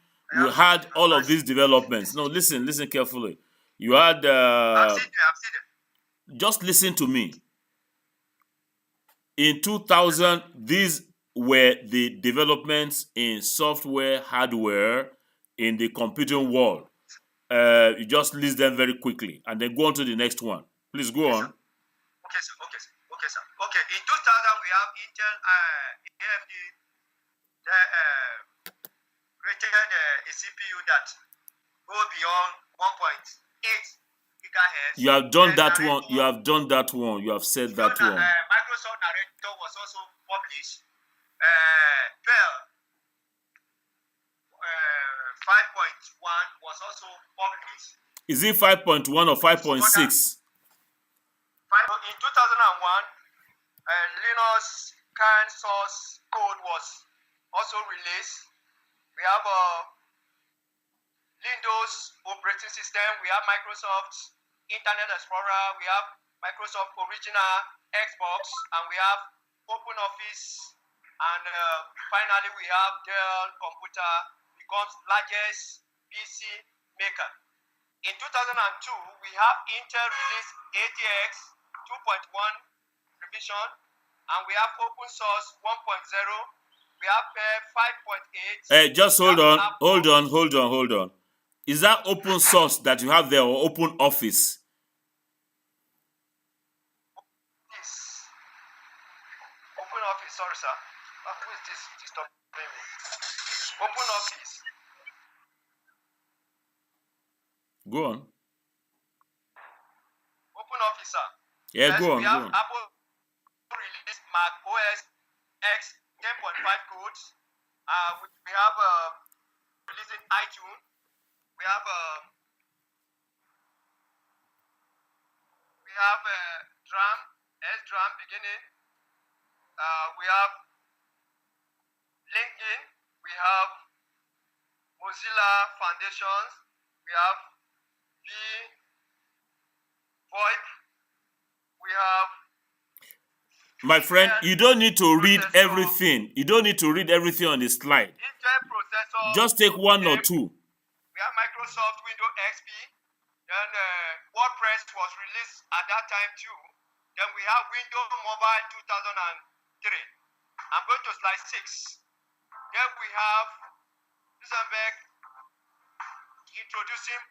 we had all of these developments. No, listen carefully. You had, I've seen it. just listen to me. In 2000, these were the developments in software, hardware, in the computing world. You just list them very quickly and then go on to the next one. Please go on. Okay, sir. Okay. In 2000, we have Intel, AMD, created a CPU that go beyond 1.8 gigahertz. You have done And that one. narrator- You have done that one. You have said that one. Microsoft narrator was also published. Bell 5.1 was also published. Is it 5.1 or 5.6? In 2001, Linux kernel source code was also released. We have Windows operating system. We have Microsoft Internet Explorer. We have Microsoft original Xbox, and we have Open Office. And finally, we have Dell computer becomes largest PC maker. In 2002, we have Intel release ATX 2.1 revision, and we have open source 1.0. We have 5.8. Hey, just hold on. Is that open source that you have there or open office? This open office, sorry, sir. Who is this disturbing me? Open office. Go on. Open office, sir. Yeah, Yes, go on. we have Apple released Mac OS X 10.5 codes. We have releasing iTunes. We have drum, S drum beginning. We have LinkedIn, we have Mozilla Foundations, we have VoIP, we have My friend, you don't need to read everything. You don't need to read everything on the slide. Intel processor. Just take one or two. We have Microsoft Windows XP. Then WordPress was released at that time too. Then we have Windows Mobile 2003. I'm going to slide 6. Then we have Luxembourg introducing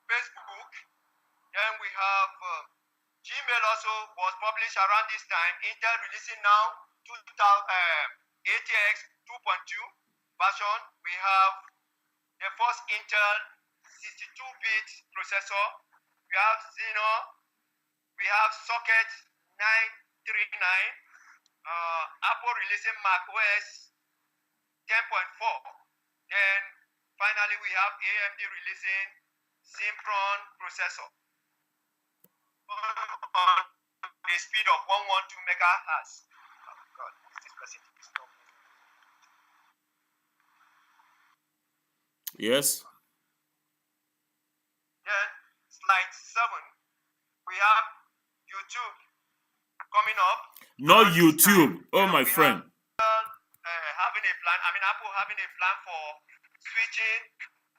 Facebook. Then we have Gmail also was published around this time. Intel releasing now ATX 2.2 version. We have the first Intel 62-bit processor. We have GENOME. We have Socket 939. Apple releasing Mac OS 10.4. Then finally we have AMD releasing Symfron processor on the speed of 112 megahertz. Oh God, who is this person? Yes. Then slide 7, we have YouTube coming up. Not YouTube. Oh, my friend. Having a plan. Apple having a plan for switching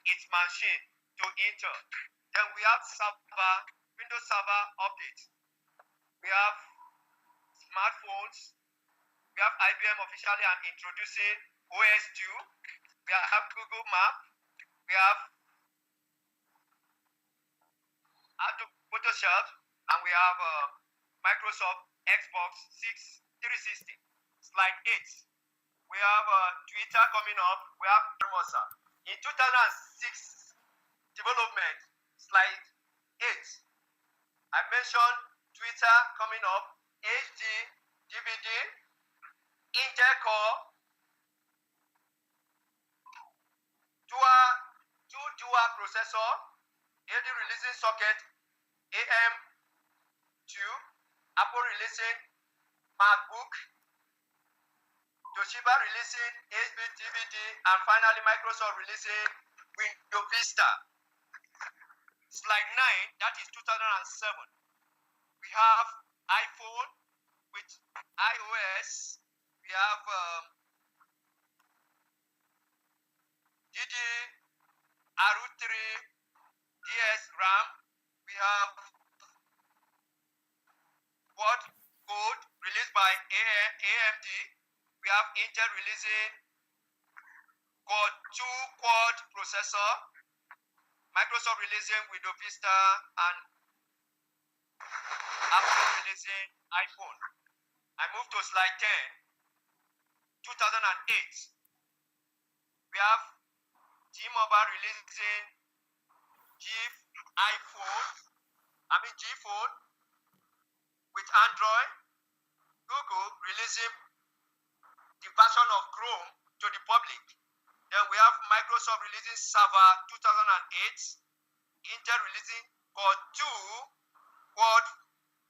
its machine to Intel. Then we have Windows Server update. We have smartphones. We have IBM officially introducing OS 2. We have Google Map. We have Photoshop, and we have Microsoft Xbox 360. Slide 8. We have Twitter coming up. We have Hermosa. In 2006 development, slide 8. I mentioned Twitter coming up, HD, DVD, Intel Core, dual processor, AD releasing socket, AM2, Apple releasing MacBook, Toshiba releasing HD DVD, and finally Microsoft releasing Windows Vista. Slide 9, that is 2007. We have iPhone with iOS. We have DDR3 DS RAM. We have quad code released by AMD. We have Intel releasing Core 2 quad processor. Microsoft releasing Windows Vista, and Apple releasing iPhone. I move to slide 10. 2008. We have T-Mobile releasing G phone with Android. Google releasing the version of Chrome to the public. Then we have Microsoft releasing Server 2008, Intel releasing Core 2 quad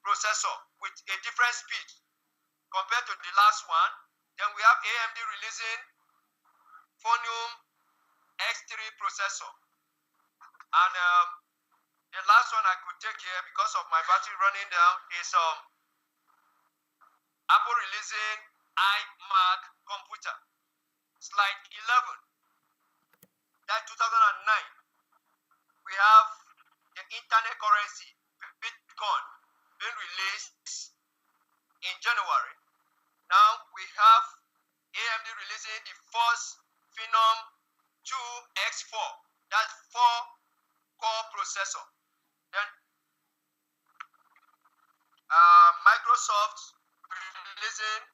processor with a different speed compared to the last one. Then we have AMD releasing Phoenium X3 processor. And the last one I could take here because of my battery running down is Apple releasing iMac computer. Slide 11. That 2009, we have the internet currency, Bitcoin, being released in January. Now we have AMD releasing the first Phenom 2X4, that's 4-core processor. Then Microsoft releasing.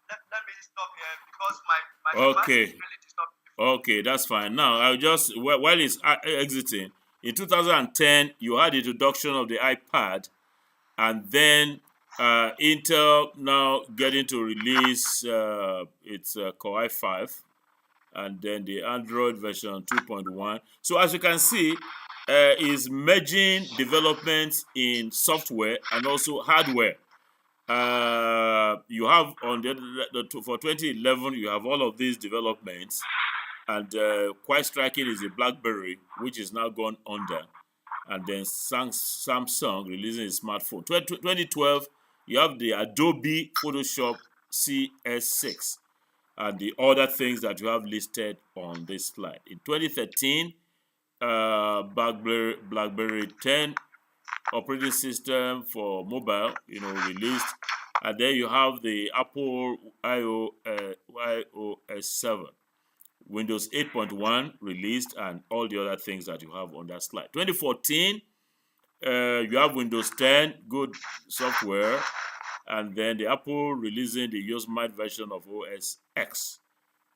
Let me stop here because my Okay. is really disturbing. Okay, that's fine. Now, I'll just, while it's exiting, in 2010, you had the introduction of the iPad, and then Intel now getting to release its Core i5, and then the Android version 2.1. So as you can see, is merging developments in software and also hardware. You have on for 2011, you have all of these developments, and quite striking is the BlackBerry, which is now gone under, and then Samsung releasing a smartphone. 2012, you have the Adobe Photoshop CS6 and the other things that you have listed on this slide. In 2013, BlackBerry 10 operating system for mobile, released, and then you have the Apple iOS 7, Windows 8.1 released, and all the other things that you have on that slide. 2014, you have Windows 10, good software, and then the Apple releasing the Yosemite version of OS X,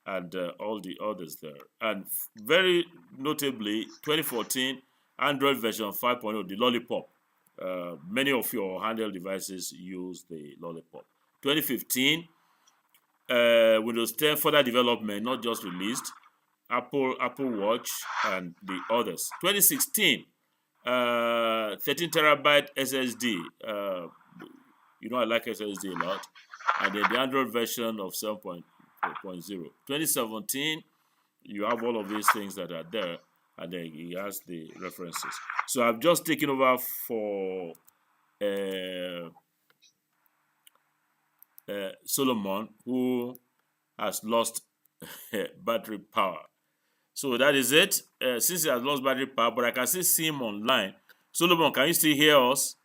and all the others there. And very notably, 2014, Android version 5.0, the Lollipop. Many of your handheld devices use the Lollipop. 2015, Windows 10 further development, not just released. Apple Watch and the others. 2016, 13 terabyte SSD. I like SSD a lot. And then the Android version of 7.0. 2017, you have all of these things that are there, and then he has the references. So I've just taken over for Solomon, who has lost battery power. So that is it. Since he has lost battery power, but I can still see him online. Solomon, can you still hear us?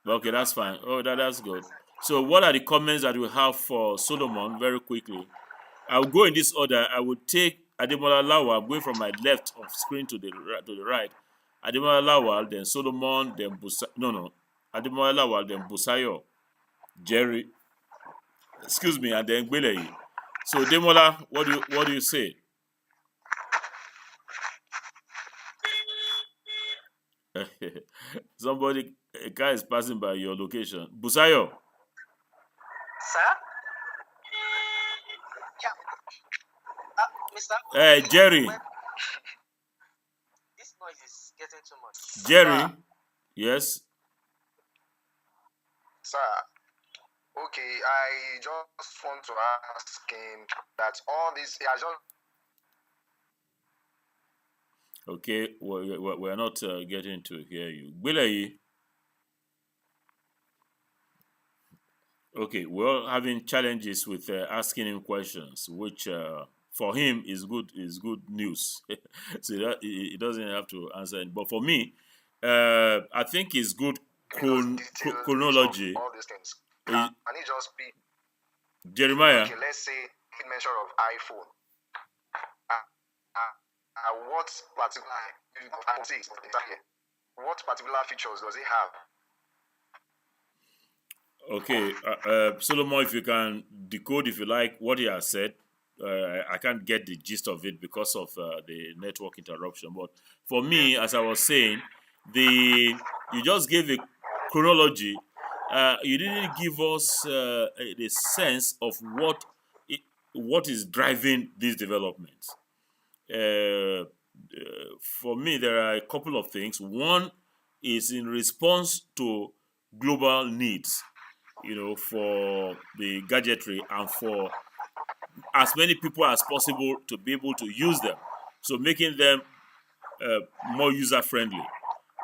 Okay, that's fine. Oh, that's good. So what are the comments that we have for Solomon very quickly? I'll go in this order. I will take Ademola Lawal, going from my left of screen to the right. Ademola Lawal, then Solomon, then Ademola Lawal, then Busayo, Jerry, and then Gbeleyi. So Ademola, what do you say? A car is passing by your location. Busayo. Sir? Yeah. Mr. Jerry. This noise is getting too much. Jerry. Yes. Sir. Okay, I just want to ask him that all this. Okay, we're not getting to hear you. Gbeleyi. Okay, we're having challenges with asking him questions, which for him is good news. So that he doesn't have to answer it. But for me, I think it's good chronology. All these things. Can he just speak? Jeremiah. Okay, let's say in mention of iPhone. What particular features does it have? Okay, Solomon, if you can decode, if you like, what he has said. I can't get the gist of it because of the network interruption. But for me, as I was saying, you just gave a chronology. You didn't give us the sense of what is driving these developments. For me, there are a couple of things. One is in response to global needs, for the gadgetry and for as many people as possible to be able to use them. So making them more user-friendly.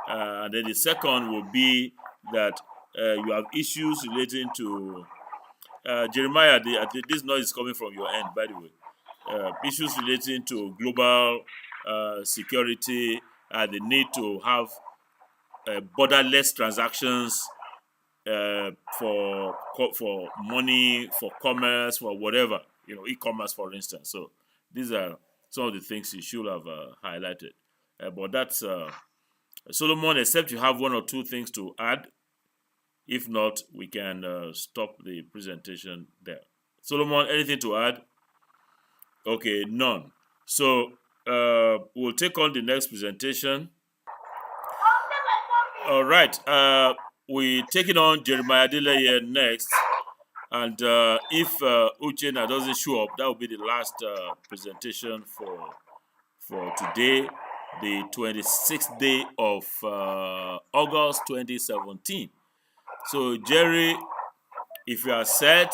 And then the second will be that you have issues relating to Jeremiah. This noise is coming from your end, by the way. Issues relating to global security and the need to have borderless transactions for money, for commerce, for whatever, e-commerce, for instance. So these are some of the things you should have highlighted. But that's Solomon, except you have one or two things to add. If not, we can stop the presentation there. Solomon, anything to add? Okay, none. So we'll take on the next presentation. All right. We're taking on Jeremiah Adeleye next. And if Uchenna doesn't show up, that will be the last presentation for today, the 26th day of August 2017. So, Jerry, if you are set,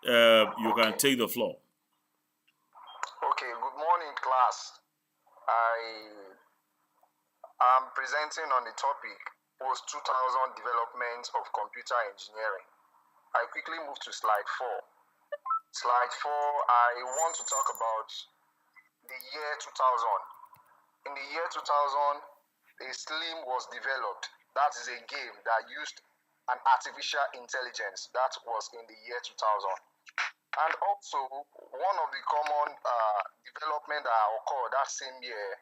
you can take the floor. Okay, good morning, class. I am presenting on the topic Post-2000 Development of Computer Engineering. I quickly move to slide 4. Slide 4, I want to talk about the year 2000. In the year 2000, a Slim was developed. That is a game that used an artificial intelligence. That was in the year 2000. And also, one of the common development that occurred that same year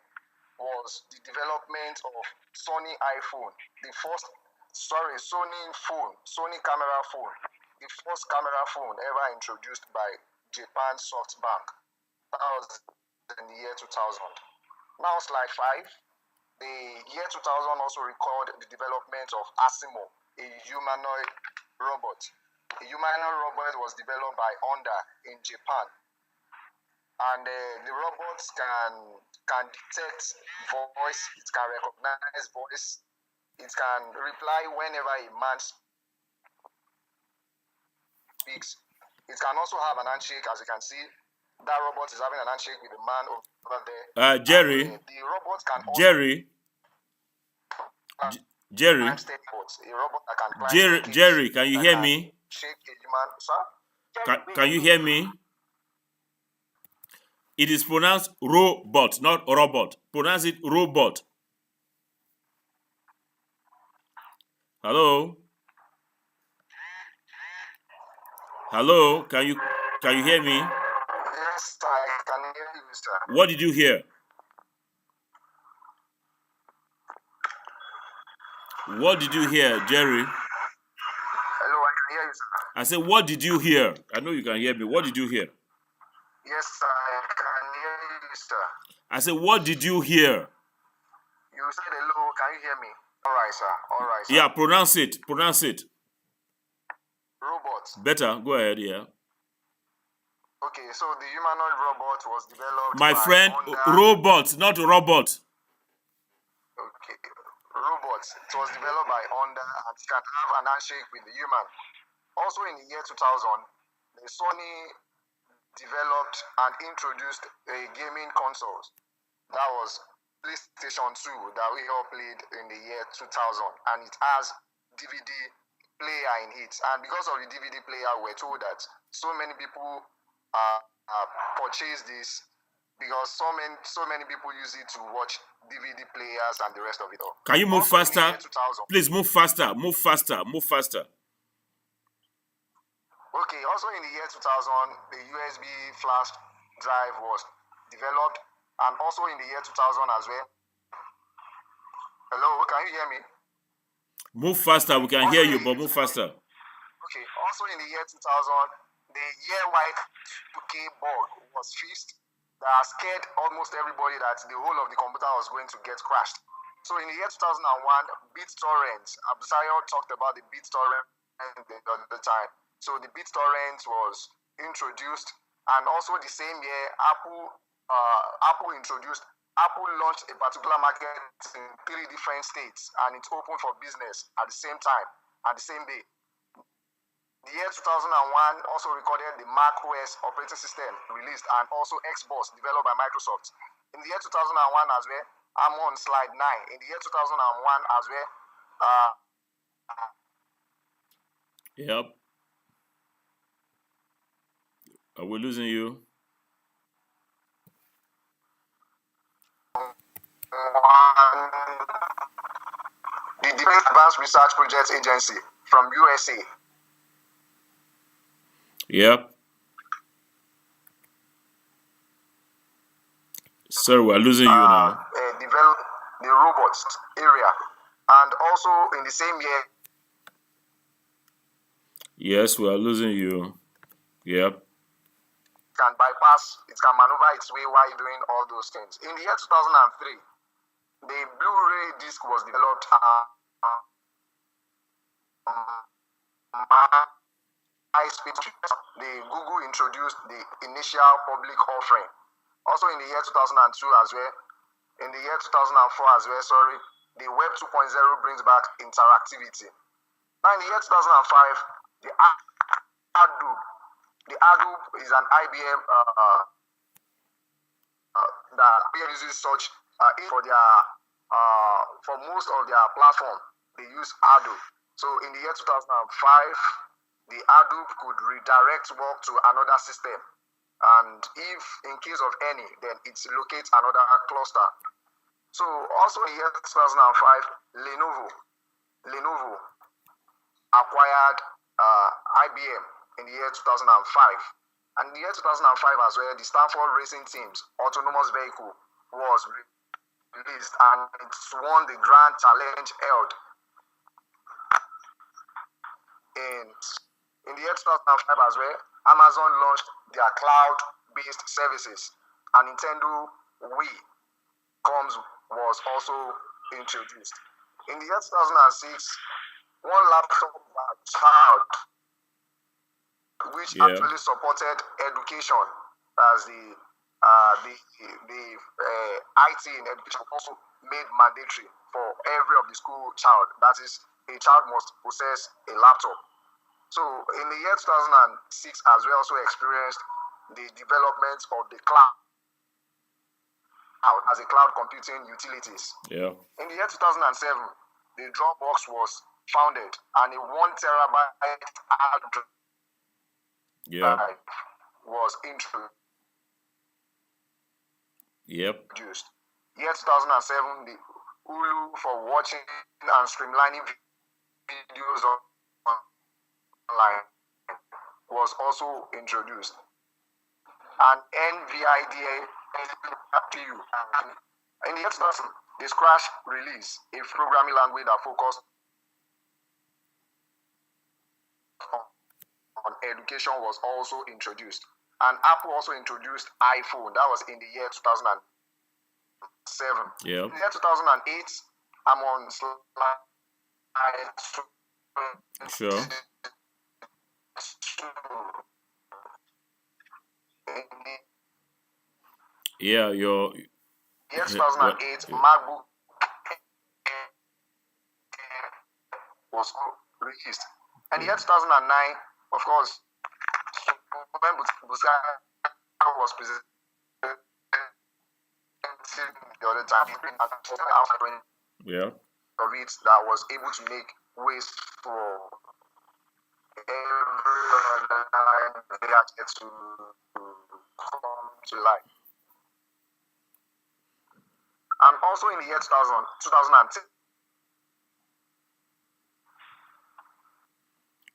was the development of Sony iPhone, Sony camera phone, the first camera phone ever introduced by Japan SoftBank. That was in the year 2000. Now, slide 5. The year 2000 also recorded the development of Asimo, a humanoid robot. A humanoid robot was developed by Honda in Japan. And the robots can detect voice, it can recognize voice, it can reply whenever a man speaks. It can also have an handshake, as you can see. That robot is having an handshake with the man over there. Jerry. And, the robot can also Jerry. A robot that can climb staircases. Jerry, can you hear me? Shake a human, sir? Can you hear me? It is pronounced robot, not robot. Pronounce it robot. Hello? Hello? Can you hear me? Yes, I can hear you, sir. What did you hear? What did you hear, Jerry? Hello, I can hear you, sir. I said, what did you hear? I know you can hear me. What did you hear? Yes, sir, I can hear you, sir. I said, what did you hear? You said hello. Can you hear me? All right, sir. All right, sir. Yeah, pronounce it. Pronounce it. Robot. Better. Go ahead, yeah. Okay, so the humanoid robot was developed My by friend, Honda. robot, not robot. Okay, robot. It was developed by Honda and it can have an handshake with the human. Also in the year 2000, the Sony developed and introduced a gaming console. That was PlayStation 2 that we all played in the year 2000, and it has DVD player in it. And because of the DVD player, we're told that so many people purchase this because so many people use it to watch DVD players and the rest of it all. Can you move Also faster? 2000, Please move faster. Move faster. Move faster. Okay, also in the year 2000, the USB flash drive was developed, and also in the year 2000 as well. Hello, can you hear me? Move faster. We can hear you, but move faster. Okay, also in the year 2000, the year-wide 2K bug was fixed that scared almost everybody that the whole of the computer was going to get crashed. So in the year 2001, BitTorrent, Abdusayo talked about the BitTorrent the other time. So the BitTorrent was introduced, and also the same year, Apple launched a particular market in 3 different states, and it's open for business at the same time, at the same day. The year 2001 also recorded the Mac OS operating system released, and also Xbox developed by Microsoft. In the year 2001 as well, I'm on slide 9. In the year 2001 as well, Yep. Are we losing you? The Defense Advanced Research Projects Agency from USA. Yep. Sir, we're losing you now. Developed the robots area, and also in the same year. Yes, we are losing you. Yep. Can bypass, it can maneuver its way while doing all those things. In the year 2003, the Blu-ray disc was developed. The Google introduced the initial public offering. Also in the year 2002 as well, in the year 2004 as well, the Web 2.0 brings back interactivity. Now in the year 2005, the Hadoop is an IBM that IBM uses such for their for most of their platform. They use Hadoop. So in the year 2005, the Hadoop could redirect work to another system, and if in case of any, then it locates another cluster. So also in the year 2005, Lenovo acquired IBM in the year 2005. And in the year 2005 as well, the Stanford Racing Team's autonomous vehicle was released, and it won the Grand Challenge held in the year 2005 as well. Amazon launched their cloud-based services, and Nintendo Wii was also introduced. In the year 2006, one laptop was child, which actually supported education, as the IT in education also made mandatory for every of the school child. That is, a child must possess a laptop. So in the year 2006 as we also experienced the development of the cloud as a cloud computing utilities. Yeah. In the year 2007, the Dropbox was founded, and a 1 terabyte hard drive was introduced. Yep. Year 2007, the Hulu for watching and streamlining videos online was also introduced. And NVIDIA GPU. In the year 2000, the Scratch release, a programming language that focused on education, was also introduced. And Apple also introduced iPhone. That was in the year 2007. Yeah. In the year 2008, I'm on slide. Sure. Yeah, your year 2008, MacBook was released. And the year 2009, of course, when Busaka was presented the other time, yeah, of it that was able to make ways for every other gadget to come to life. And also in the year 2010.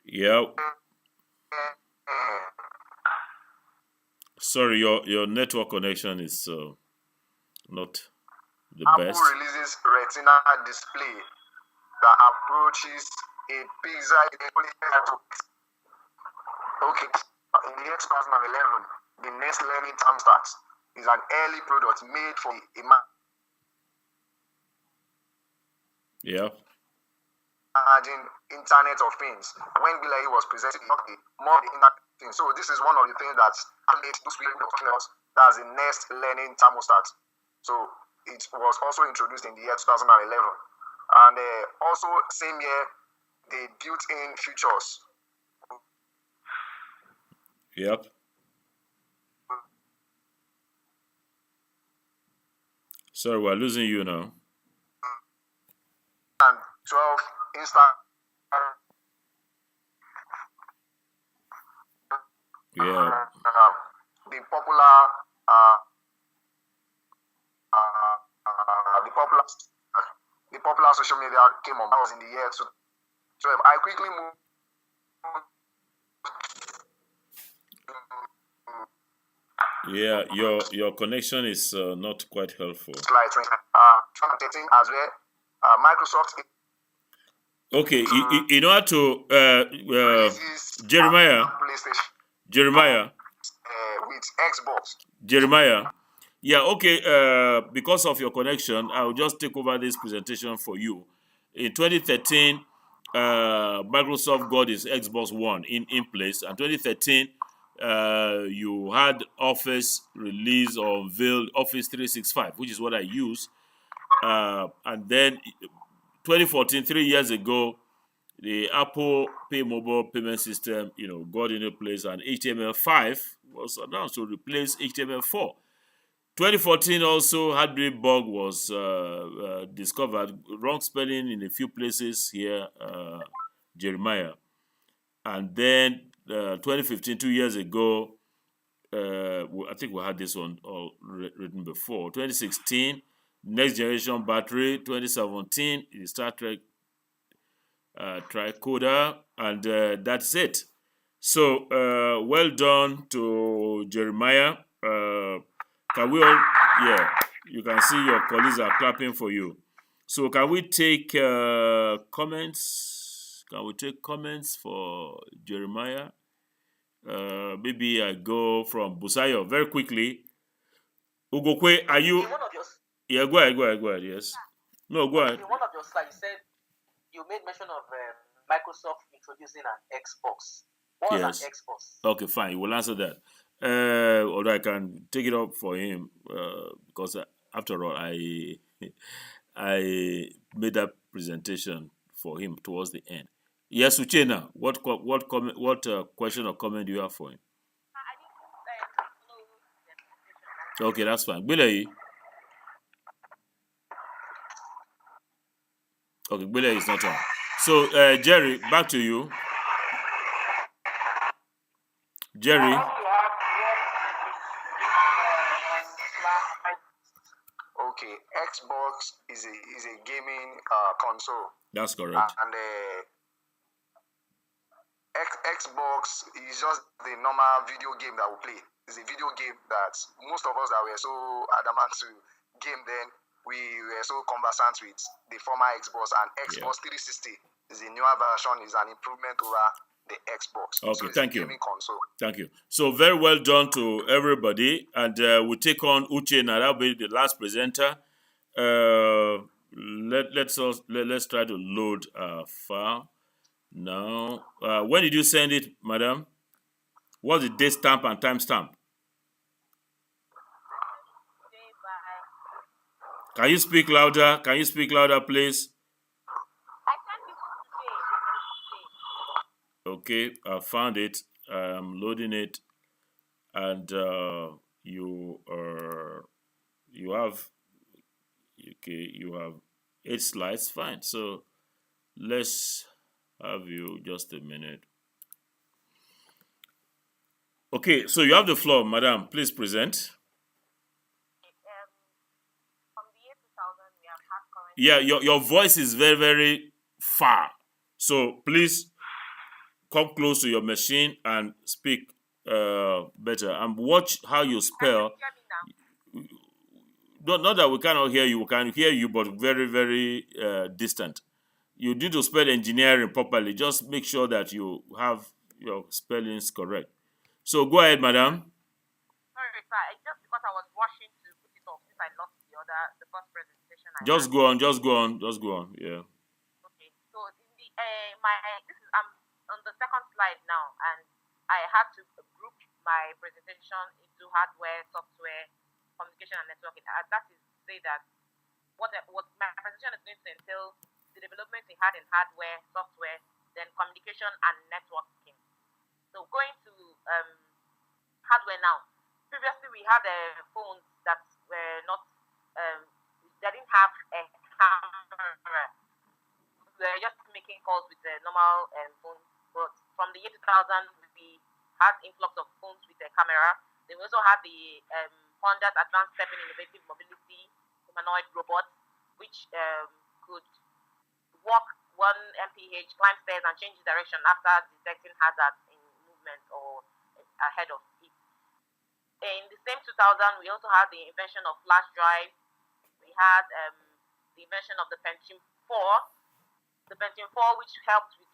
Yeah. Sorry, your network connection is not the Apple best. Apple releases Retina display that approaches a pixel. Okay, in the year 2011, the Next Learning thermostat is an early product made for Imagine Internet of Things. When Bilai was presenting more the Internet of Things. So this is one of the things that's that's the Next Learning thermostat. So it was also introduced in the year 2011. And also same year, the built-in features. Yep. Sorry, we're losing you now. And 12 instant. Yeah. The popular social media came on. That was in the year 2012. I quickly moved. Yeah, your connection is not quite helpful. Slide 2013 as well. Microsoft. Okay, in order to Jeremiah, with Xbox. Jeremiah. Yeah, okay. Because of your connection, I'll just take over this presentation for you. In 2013, Microsoft got its Xbox One in place, and 2013. You had Office release or unveiled Office 365, which is what I use. And then 2014, 3 years ago, the Apple Pay mobile payment system, got into place, and HTML5 was announced to replace HTML4. 2014 also, heartbreak bug was discovered, wrong spelling in a few places here, Jeremiah. And then 2015, 2 years ago, I think we had this one all written before. 2016, next generation battery. 2017, the Star Trek tricoder, and that's it. So well done to Jeremiah. Can we all? Yeah, you can see your colleagues are clapping for you. So can we take comments? Can we take comments for Jeremiah? Maybe I go from Busayo very quickly. Ugokwe, are you? Yeah, go ahead. Yes. No, go ahead. In one of your slides, you said you made mention of Microsoft introducing an Xbox. What was an Xbox? Okay, fine. We'll answer that. Although I can take it up for him because after all, I made that presentation for him towards the end. Yes, Uchena, what question or comment do you have for him? Okay, that's fine. Bilei. Okay, Bilei is not on. So, Jerry, back to you. Jerry. Okay, Xbox is a gaming console. That's correct. And Xbox is just the normal video game that we play. It's a video game that most of us that were so adamant to game then, we were so conversant with the former Xbox, and Xbox 360 is a newer version, is an improvement over the Xbox. Okay, so it's thank a you. Gaming console. Thank you. So very well done to everybody, and we'll take on Uche now. That'll be the last presenter. Let's try to load our file now. When did you send it, madam? What's the date stamp and time stamp? Can you speak louder? Please? Okay, I found it. I'm loading it, and you have 8 slides. Fine. So let's have you just a minute. Okay, so you have the floor, madam. Please present. From the year 2000, we have had current. Yeah, your voice is very, very far. So please come close to your machine and speak better. And watch how you spell. Can you hear me now? Not that we cannot hear you. We can hear you, but very, very distant. You need to spell engineering properly. Just make sure that you have your spellings correct. So go ahead, madam. Sorry, sir. Just because I was rushing to put it off since I lost the first presentation. Just go on. Yeah. Okay. So I'm on the second slide now, and I had to group my presentation into hardware, software, communication, and networking. That is to say that what my presentation is going to entail the development we had in hardware, software, then communication and networking. So going to hardware now. Previously, we had phones that were not, they didn't have a camera. We were just making calls with the normal phones. But from the year 2000, we had influx of phones with a camera. Then we also had the Honda's Advanced Stepping Innovative Mobility humanoid robot, which could walk 1 mph, climb stairs, and change direction after detecting hazards in movement or ahead of it. In the same 2000, we also had the invention of flash drive. We had the invention of the Pentium 4. The Pentium 4, which helped with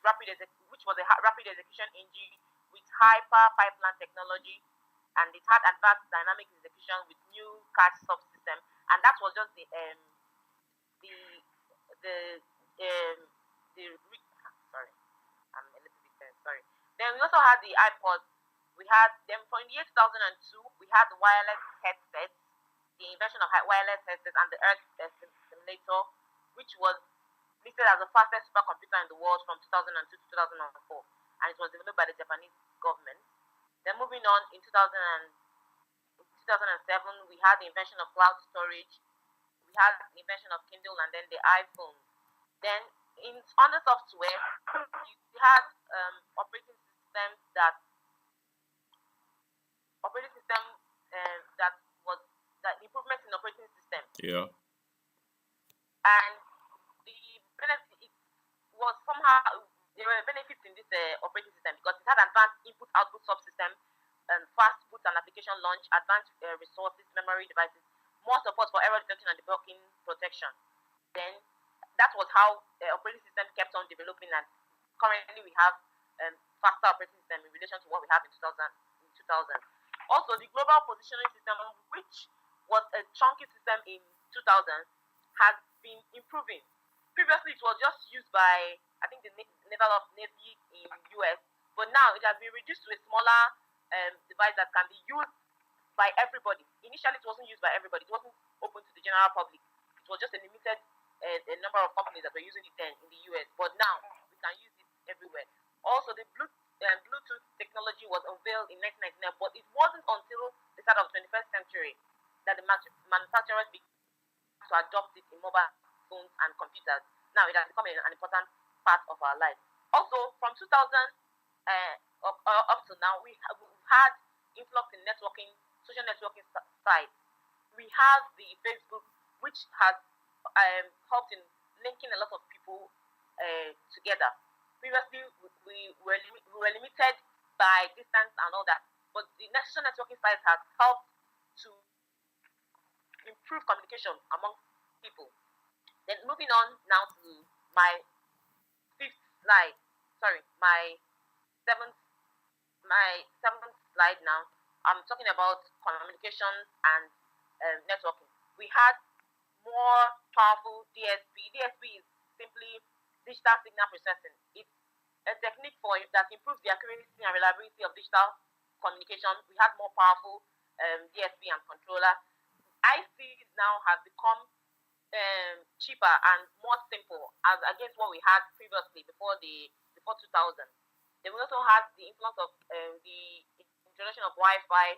which was a rapid execution engine with hyper pipeline technology, and it had advanced dynamic execution with new cache subsystem, and that was just sorry. I'm a little bit sorry. Then we also had the iPod. We had them from the year 2002. We had the wireless headsets, the invention of wireless headsets, and the Earth simulator, which was listed as the fastest supercomputer in the world from 2002 to 2004, and it was developed by the Japanese government. Then moving on, in 2007, we had the invention of cloud storage, we had the invention of Kindle, and then the iPhone. Then on the software, we had operating systems that improvements in operating system. Yeah. And the benefit, it was somehow, there were benefits in this operating system because it had advanced input-output subsystem, fast boot and application launch, advanced resources, memory devices, more support for error detection and debugging protection. Then that was how operating system kept on developing, and currently we have faster operating system in relation to what we have in 2000. Also, the global positioning system, which was a chunky system in 2000, has been improving. Previously, it was just used by, I think, the Naval Navy in US, but now it has been reduced to a smaller device that can be used by everybody. Initially, it wasn't used by everybody. It wasn't open to the general public. It was just a limited a number of companies that were using it then in the US, but now we can use it everywhere. Also, the Bluetooth technology was unveiled in 1999, but it wasn't until the start of the 21st century that the manufacturers began to adopt it in mobile phones and computers. Now it has become an important part of our life. Also, from 2000 up to now, we've had influx in networking, social networking sites. We have the Facebook, which has helped in linking a lot of people together. Previously, we were limited by distance and all that, but the social networking sites has helped to improve communication among people. Then moving on now to my seventh slide now. I'm talking about communication and networking. We had more powerful DSP. DSP is simply digital signal processing. It's a technique that improves the accuracy and reliability of digital communication. We had more powerful DSP and controller. ICs now have become cheaper and more simple as against what we had previously before 2000. Then we also had the influence of the introduction of Wi-Fi.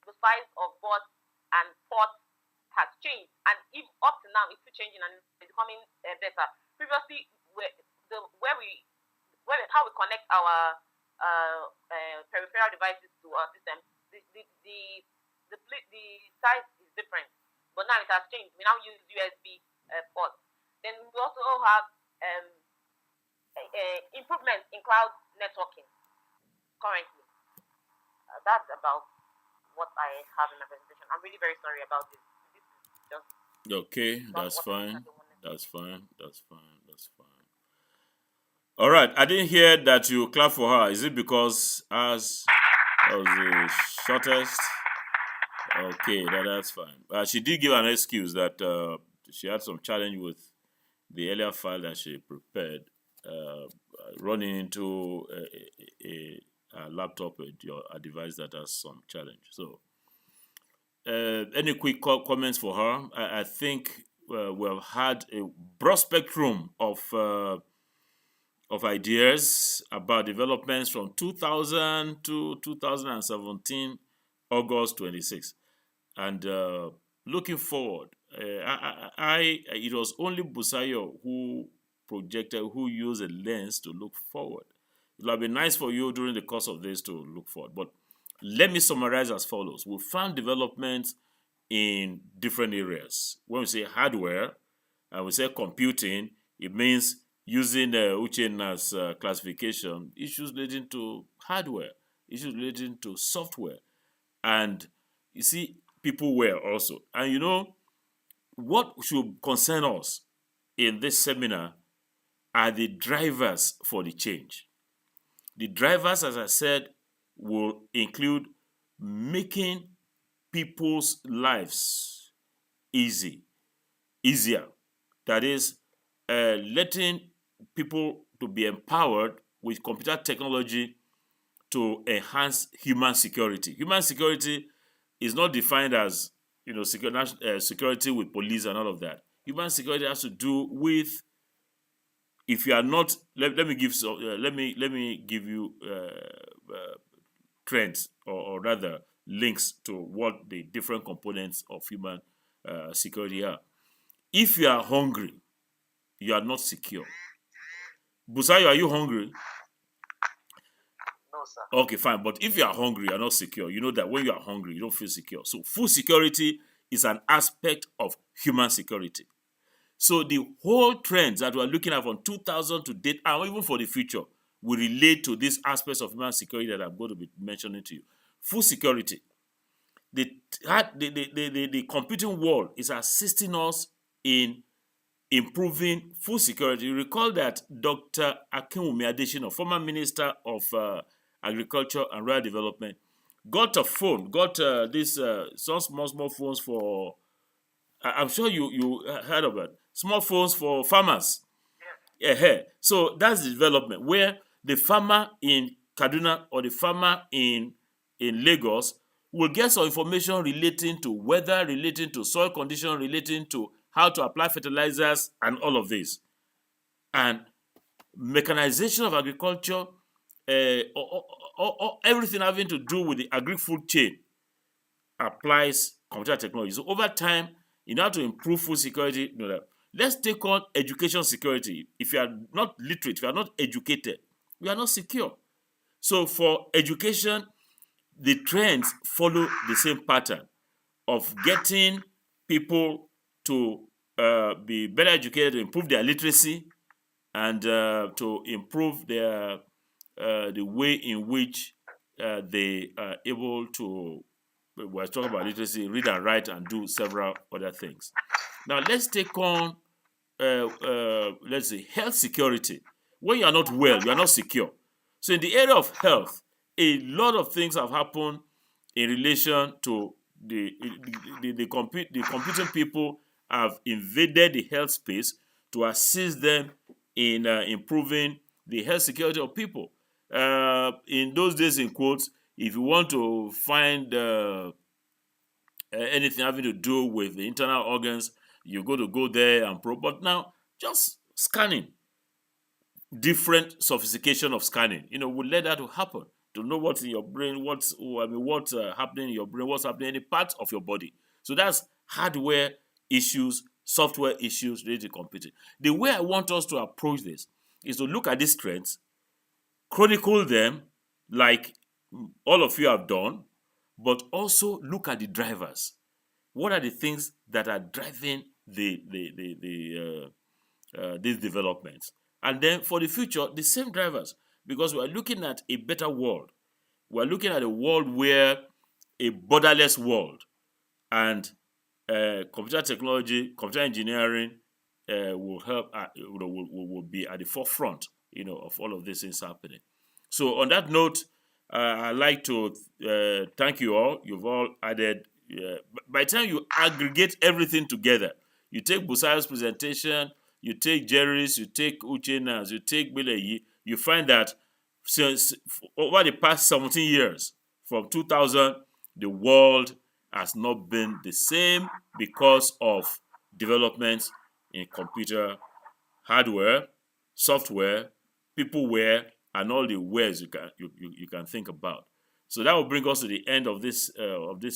The size of boards and ports has changed, and if up to now it's still changing and it's becoming better. Previously, how we connect our peripheral devices to our system, the size is different, but now it has changed. We now use USB ports. Then we also have improvements in cloud networking currently. That's about what I have in my presentation. I'm really very sorry about this. This is just okay. That's fine. That's fine. That's fine. That's fine. All right. I didn't hear that you clap for her. Is it because as that was the shortest? Okay, that's fine. She did give an excuse that she had some challenge with the earlier file that she prepared, running into a laptop, a device that has some challenge. So, any quick comments for her? I think we've had a broad spectrum of ideas about developments from 2000 to 2017, August 26. And looking forward, it was only Busayo who used a lens to look forward. It would have been nice for you during the course of this to look forward. But let me summarize as follows. We found developments in different areas. When we say hardware and we say computing, it means using Uchenna's classification, issues relating to hardware, issues relating to software. And you see, people were also. And you know, what should concern us in this seminar are the drivers for the change. The drivers, as I said, will include making people's lives easier. That is, letting people to be empowered with computer technology to enhance human security. Human security is not defined as security with police and all of that. Human security has to do with if you are not, let me give let me give you trends, or rather links to what the different components of human security are. If you are hungry, you are not secure. Busayo, are you hungry? No, sir. Okay, fine. But if you are hungry, you are not secure. You know that when you are hungry, you don't feel secure. So food security is an aspect of human security. So the whole trends that we're looking at from 2000 to date, and even for the future, will relate to these aspects of human security that I'm going to be mentioning to you. Food security. The computing world is assisting us in improving food security. You recall that Dr. Akinwumi Adesina, former Minister of Agriculture and Rural Development, got a phone, got some small phones for, I'm sure you heard of it, small phones for farmers. So that's the development where the farmer in Kaduna or the farmer in Lagos will get some information relating to weather, relating to soil condition, relating to how to apply fertilizers and all of this. And mechanization of agriculture, everything having to do with the agri-food chain applies computer technology. So over time, in order to improve food security, let's take on education security. If you are not literate, if you are not educated, you are not secure. So for education, the trends follow the same pattern of getting people to be better educated, to improve their literacy, and to improve their the way in which they are able to, we're talking about literacy, read and write, and do several other things. Now let's take on let's say health security. When you are not well, you are not secure. So in the area of health, a lot of things have happened in relation to the computing people have invaded the health space to assist them in improving the health security of people. In those days, in quotes, if you want to find anything having to do with the internal organs, you go there and probe. But now, just scanning, different sophistication of scanning, would let that to happen, to know what's in your brain, what's happening in your brain, what's happening in any part of your body. So that's hardware issues, software issues related to computing. The way I want us to approach this is to look at these trends, chronicle them like all of you have done, but also look at the drivers. What are the things that are driving these developments? And then for the future, the same drivers, because we're looking at a better world. We're looking at a world where a borderless world, and computer technology, computer engineering will help, will be at the forefront, of all of these things happening. So on that note, I'd like to thank you all. You've all added, by the time you aggregate everything together, you take Busayo's presentation, you take Jerry's, you take Uchena's, you take Bileyi, you find that since over the past 17 years, from 2000, the world has not been the same because of developments in computer hardware, software, peopleware, and all the wares you can think about. So that will bring us to the end of this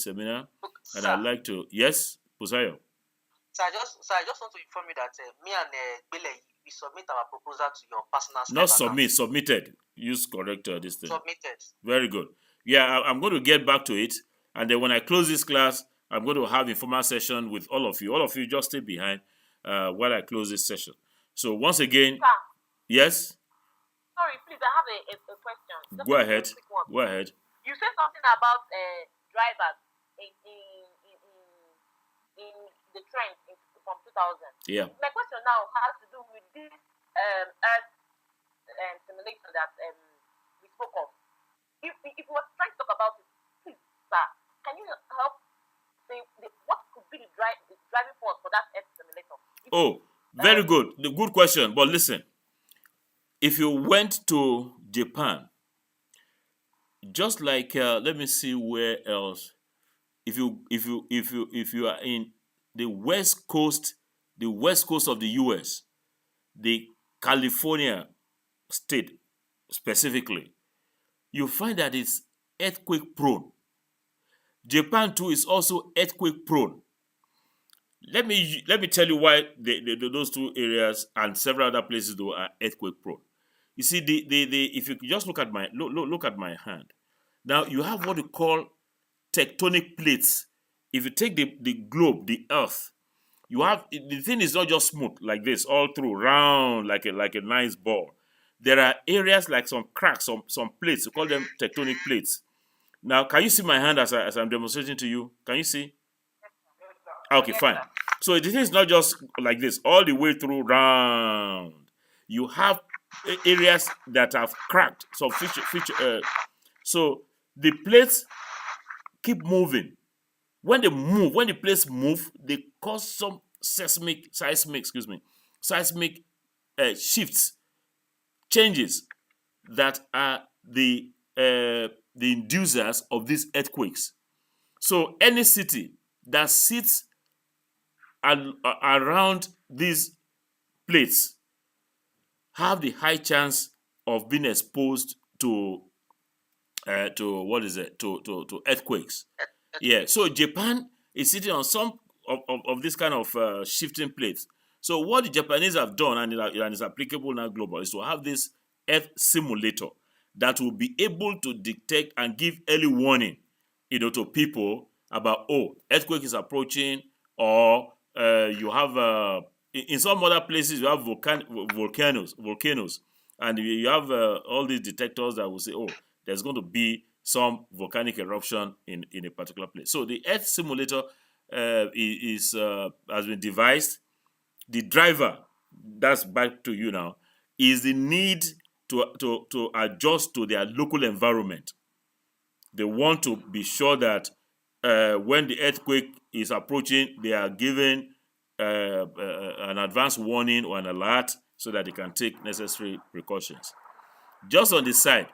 seminar. And Sir, I'd like to, yes, Busayo. So I just want to inform you that me and Bele, we submit our proposal to your personal Skype Not account. submitted. Use correct this thing. Submitted. Very good. Yeah, I'm going to get back to it. And then when I close this class, I'm going to have informal session with all of you. All of you just stay behind while I close this session. So once again, Sir, yes, sorry, please, I have a question. Just go a ahead. quick one. Go ahead. You said something about drivers in the trend from 2000. Yeah. My question now has to do with this Earth simulation that we spoke of. If we were trying to talk about it, please, sir, can you help say what could be the driving force for that Earth simulator? Oh, very good. The good question. But listen, if you went to Japan, just like let me see where else. If you are in the west coast of the US, the California state specifically, you find that it's earthquake prone. Japan too is also earthquake prone. Let me tell you why those two areas and several other places though are earthquake prone. You see, if you just look at my hand, now you have what we call tectonic plates. If you take the globe, the Earth, you have the thing is not just smooth like this all through round like a nice ball. There are areas like some cracks, some plates. We call them tectonic plates. Now, can you see my hand as I'm demonstrating to you? Can you see? Okay, fine. So the thing is not just like this all the way through round. You have areas that have cracked. So so the plates keep moving. When they move, when the plates move, they cause some seismic shifts, changes that are the inducers of these earthquakes. So any city that sits around these plates have the high chance of being exposed to earthquakes. Yeah. So Japan is sitting on some of this kind of shifting plates. So what the Japanese have done, and is applicable now global, is to have this earth simulator that will be able to detect and give early warning, to people about earthquake is approaching, or you have in some other places you have volcanoes, and you have all these detectors that will say, there's going to be some volcanic eruption in a particular place. So the Earth simulator has been devised. The driver, that's back to you now, is the need to adjust to their local environment. They want to be sure that when the earthquake is approaching, they are given an advance warning or an alert so that they can take necessary precautions. Just on the side,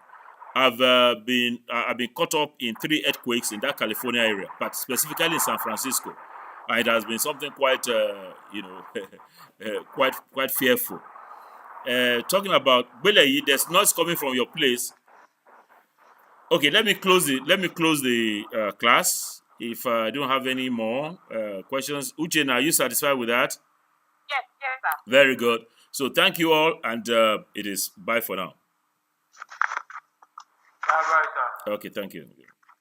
I've been caught up in 3 earthquakes in that California area, but specifically in San Francisco. And it has been something quite, quite fearful. Talking about Beleyi, there's noise coming from your place. Okay, let me close the class. If I don't have any more questions, Uche, are you satisfied with that? Yes, sir. Very good. So thank you all, and it is bye for now. Bye, sir. Okay, thank you.